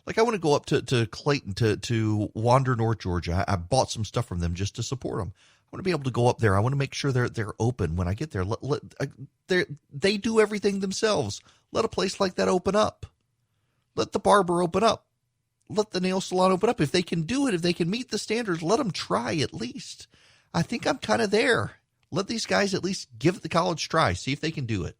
Like, I want to go up to Clayton to Wander, North Georgia. I bought some stuff from them just to support them. I want to be able to go up there. I want to make sure they're open when I get there. They do everything themselves. Let a place like that open up. Let the barber open up. Let the nail salon open up. If they can do it, if they can meet the standards, let them try at least. I think I'm kind of there. Let these guys at least give it the college try. See if they can do it.